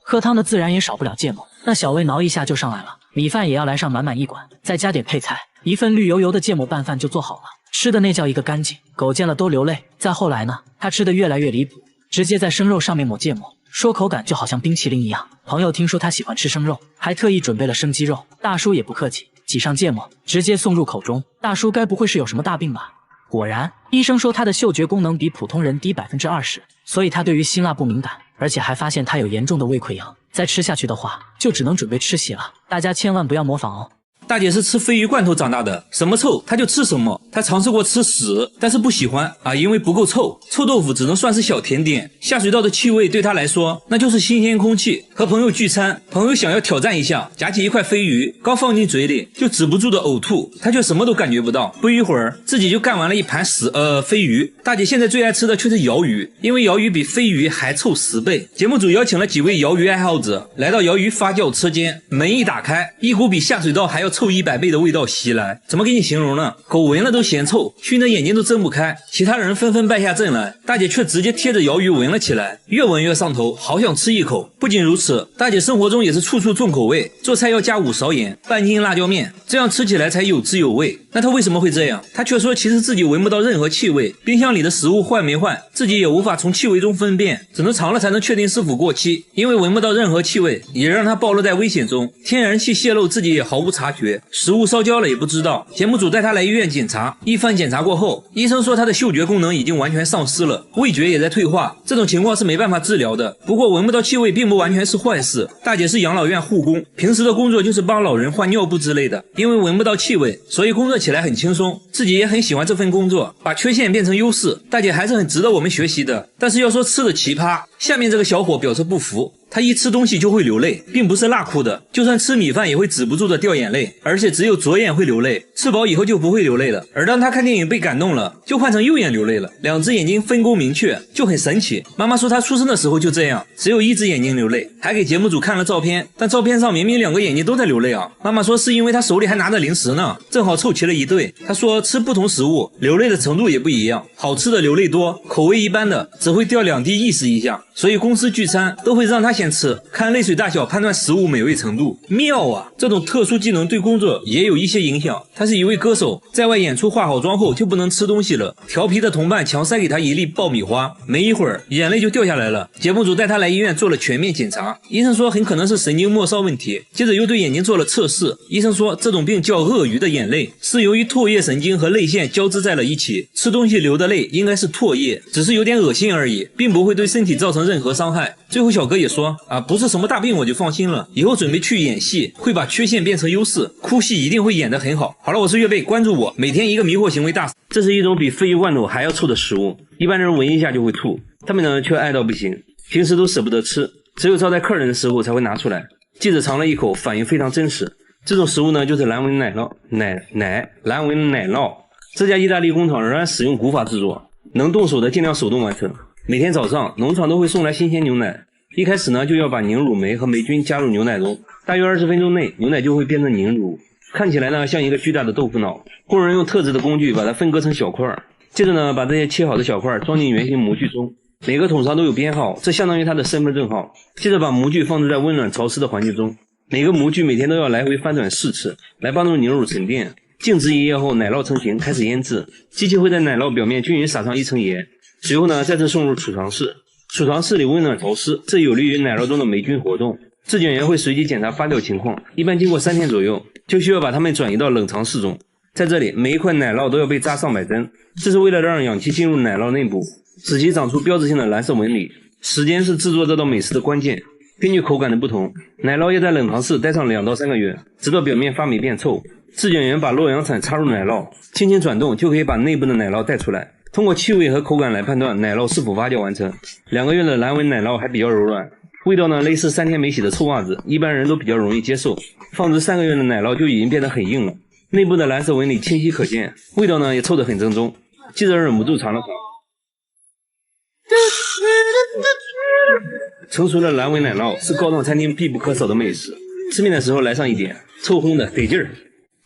喝汤的自然也少不了芥末，那小魏挠一下就上来了。米饭也要来上满满1管，再加点配菜，一份绿油油的芥末拌饭就做好了。吃的那叫一个干净，狗见了都流泪。再后来呢，他吃的越来越离谱，直接在生肉上面抹芥末，说口感就好像冰淇淋一样。朋友听说他喜欢吃生肉，还特意准备了生鸡肉。大叔也不客气，挤上芥末，直接送入口中。大叔该不会是有什么大病吧？果然，医生说他的嗅觉功能比普通人低20%，所以他对于辛辣不敏感，而且还发现他有严重的胃溃疡，再吃下去的话，就只能准备吃血了。大家千万不要模仿哦。大姐是吃鲱鱼罐头长大的，什么臭她就吃什么。她尝试过吃屎，但是不喜欢啊，因为不够臭。臭豆腐只能算是小甜点，下水道的气味对她来说那就是新鲜空气。和朋友聚餐，朋友想要挑战一下，夹起一块鲱鱼，刚放进嘴里就止不住的呕吐，她却什么都感觉不到。不一会儿，自己就干完了一盘鲱鱼。大姐现在最爱吃的却是鳐鱼，因为鳐鱼比鲱鱼还臭10倍。节目组邀请了几位鳐鱼爱好者来到鳐鱼发酵车间，门一打开，一股比下水道还要臭100倍的味道袭来，怎么给你形容呢？狗闻了都嫌臭，熏得眼睛都睁不开。其他人纷纷败下阵来，大姐却直接贴着鳐鱼闻了起来，越闻越上头，好想吃一口。不仅如此，大姐生活中也是处处重口味，做菜要加5勺盐，半斤辣椒面，这样吃起来才有滋有味。那她为什么会这样？她却说其实自己闻不到任何气味，冰箱里的食物坏没坏，自己也无法从气味中分辨，只能尝了才能确定是否过期。因为闻不到任何气味，也让她暴露在危险中，天然气泄漏自己也毫无察觉，食物烧焦了也不知道。节目组带她来医院检查，一番检查过后，医生说她的嗅觉功能已经完全丧失了，味觉也在退化，这种情况是没办法治疗的。不过闻不到气味并不完全是坏事，大姐是养老院护工，平时的工作就是帮老人换尿布之类的，因为闻不到气味，所以工作起来很轻松，自己也很喜欢这份工作，把缺陷变成优势，大姐还是很值得我们学习的。但是要说吃的奇葩，下面这个小伙表示不服，他一吃东西就会流泪，并不是辣哭的，就算吃米饭也会止不住的掉眼泪，而且只有左眼会流泪，吃饱以后就不会流泪了。而当他看电影被感动了，就换成右眼流泪了，2只眼睛分工明确，就很神奇。妈妈说他出生的时候就这样，只有1只眼睛流泪，还给节目组看了照片，但照片上明明2个眼睛都在流泪啊。妈妈说是因为他手里还拿着零食呢，正好凑齐了一对。他说吃不同食物流泪的程度也不一样，好吃的流泪多，口味一般的只会掉2滴意识一下，所以公司聚餐都会让他先吃，看泪水大小判断食物美味程度。妙啊，这种特殊技能对工作也有一些影响。他是一位歌手，在外演出化好妆后就不能吃东西了，调皮的同伴强塞给他一粒爆米花，没一会儿眼泪就掉下来了。节目组带他来医院做了全面检查，医生说很可能是神经末梢问题，接着又对眼睛做了测试，医生说这种病叫鳄鱼的眼泪，是由于唾液神经和泪腺交织在了一起，吃东西流的泪应该是唾液，只是有点恶心而已，并不会对身体造成任何伤害。最后小哥也说不是什么大病我就放心了，以后准备去演戏，会把缺陷变成优势，哭戏一定会演得很好。好了，我是岳贝，关注我，每天一个迷惑行为大师。这是一种比鲱鱼罐头还要臭的食物，一般人闻一下就会吐，他们呢却爱到不行，平时都舍不得吃，只有招待客人的时候才会拿出来。记者尝了一口，反应非常真实。这种食物呢就是蓝纹奶酪，蓝纹奶酪。这家意大利工厂仍然使用古法制作，能动手的尽量手动完成。每天早上农场都会送来新鲜牛奶，一开始呢就要把凝乳酶和霉菌加入牛奶中，大约20分钟内牛奶就会变成凝乳，看起来呢像一个巨大的豆腐脑。工人用特制的工具把它分割成小块，接着呢把这些切好的小块装进圆形模具中，每个桶上都有编号，这相当于它的身份证号。接着把模具放置在温暖潮湿的环境中，每个模具每天都要来回翻转4次，来帮助凝乳沉淀。静置1夜后，奶酪成型，开始腌制。机器会在奶酪表面均匀撒上1层盐，随后呢再次送入储藏室。储藏室里温暖潮湿，这有利于奶酪中的霉菌活动。质检员会随机检查发酵情况，一般经过3天左右，就需要把它们转移到冷藏室中。在这里，每一块奶酪都要被扎上百针，这是为了让氧气进入奶酪内部，使其长出标志性的蓝色纹理。时间是制作这道美食的关键。根据口感的不同，奶酪要在冷藏室待上2到3个月，直到表面发霉变臭。制卷员把洛阳铲插入奶酪，轻轻转动就可以把内部的奶酪带出来。通过气味和口感来判断奶酪是否发酵完成。2个月的蓝纹奶酪还比较柔软，味道呢类似3天没洗的臭袜子，一般人都比较容易接受。放置3个月的奶酪就已经变得很硬了，内部的蓝色纹理清晰可见，味道呢也凑得很正宗。记者忍不住尝了尝。成熟的蓝纹奶酪是高档餐厅必不可少的美食，吃面的时候来上一点，臭烘的得劲儿。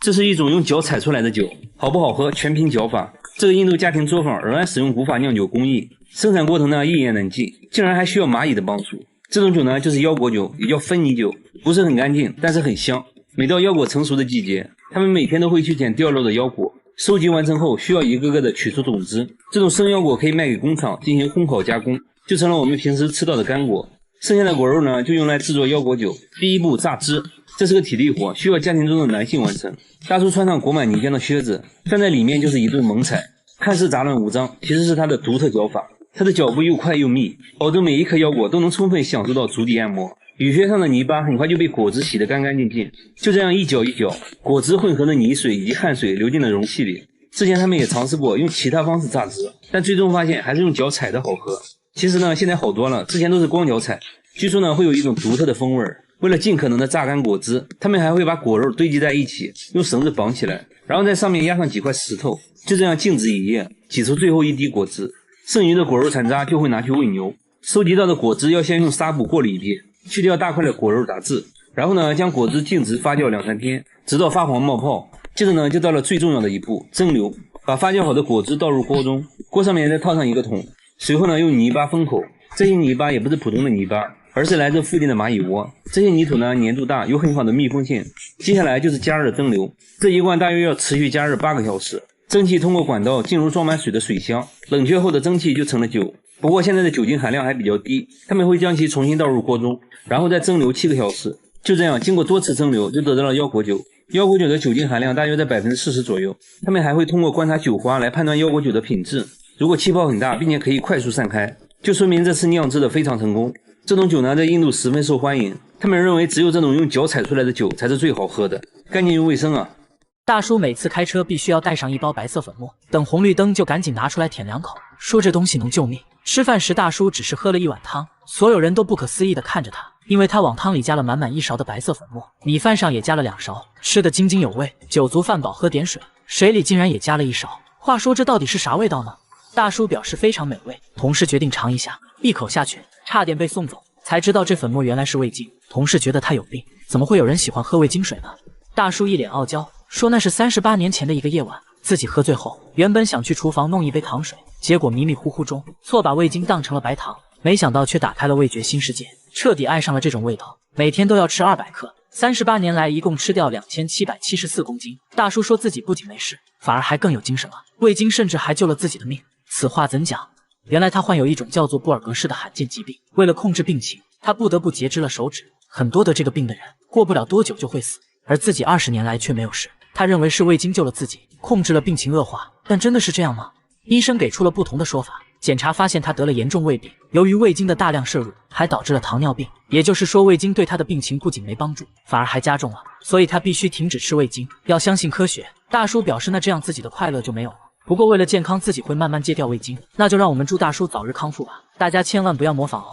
这是一种用脚踩出来的酒，好不好喝全凭脚法。这个印度家庭作坊仍然使用古法酿酒工艺，生产过程呢一言难尽，竟然还需要蚂蚁的帮助。这种酒呢就是腰果酒，也叫芬尼酒，不是很干净，但是很香。每到腰果成熟的季节，他们每天都会去捡掉落的腰果，收集完成后需要一个个的取出种子。这种生腰果可以卖给工厂进行烘烤加工，就成了我们平时吃到的干果。剩下的果肉呢就用来制作腰果酒。第一步榨汁，这是个体力活，需要家庭中的男性完成。大叔穿上裹满泥浆的靴子，站在里面就是一顿猛踩，看似杂乱无章，其实是他的独特脚法。他的脚步又快又密，保证每一颗腰果都能充分享受到足底按摩。雨靴上的泥巴很快就被果汁洗得干干净净，就这样一搅一搅，果汁混合的泥水以及汗水流进了容器里。之前他们也尝试过用其他方式榨汁，但最终发现还是用脚踩的好喝。其实呢，现在好多了，之前都是光脚踩，据说呢会有一种独特的风味。为了尽可能的榨干果汁，他们还会把果肉堆积在一起，用绳子绑起来，然后在上面压上几块石头，就这样静止一夜，挤出最后一滴果汁。剩余的果肉残渣就会拿去喂牛。收集到的果汁要先用纱布过滤一遍，去掉大块的果肉打汁，然后呢将果汁静置发酵2-3天，直到发黄冒泡。接着呢就到了最重要的一步，蒸馏。把发酵好的果汁倒入锅中，锅上面再套上一个桶，随后呢用泥巴封口。这些泥巴也不是普通的泥巴，而是来自附近的蚂蚁窝。这些泥土呢粘度大，有很好的密封性。接下来就是加热蒸馏，这一罐大约要持续加热8个小时。蒸汽通过管道进入装满水的水箱，冷却后的蒸汽就成了酒。不过现在的酒精含量还比较低，他们会将其重新倒入锅中，然后再蒸馏7个小时。就这样经过多次蒸馏，就得到了腰果酒。腰果酒的酒精含量大约在 40% 左右。他们还会通过观察酒花来判断腰果酒的品质，如果气泡很大并且可以快速散开，就说明这次酿制的非常成功。这种酒呢在印度十分受欢迎，他们认为只有这种用脚踩出来的酒才是最好喝的，干净又卫生啊。大叔每次开车必须要带上一包白色粉末，等红绿灯就赶紧拿出来舔2口，说这东西能救命。吃饭时大叔只是喝了1碗汤，所有人都不可思议地看着他，因为他往汤里加了满满1勺的白色粉末，米饭上也加了2勺，吃得津津有味。酒足饭饱喝点水，水里竟然也加了1勺。话说这到底是啥味道呢？大叔表示非常美味，同事决定尝一下，一口下去差点被送走，才知道这粉末原来是味精。同事觉得他有病，怎么会有人喜欢喝味精水呢？大叔一脸傲娇说那是38年前的一个夜晚，自己喝醉后原本想去厨房弄一杯糖水，结果迷迷糊糊中错把味精当成了白糖，没想到却打开了味觉新世界，彻底爱上了这种味道，每天都要吃200克，38年来一共吃掉2774公斤。大叔说自己不仅没事，反而还更有精神了，味精甚至还救了自己的命。此话怎讲？原来他患有一种叫做布尔格氏的罕见疾病，为了控制病情，他不得不截肢了手指。很多得这个病的人过不了多久就会死，而自己20年来却没有事。他认为是味精救了自己，控制了病情恶化，但真的是这样吗？医生给出了不同的说法，检查发现他得了严重胃病，由于味精的大量摄入，还导致了糖尿病。也就是说，味精对他的病情不仅没帮助，反而还加重了，所以他必须停止吃味精，要相信科学。大叔表示，那这样自己的快乐就没有了。不过为了健康，自己会慢慢戒掉味精，那就让我们祝大叔早日康复吧。大家千万不要模仿哦。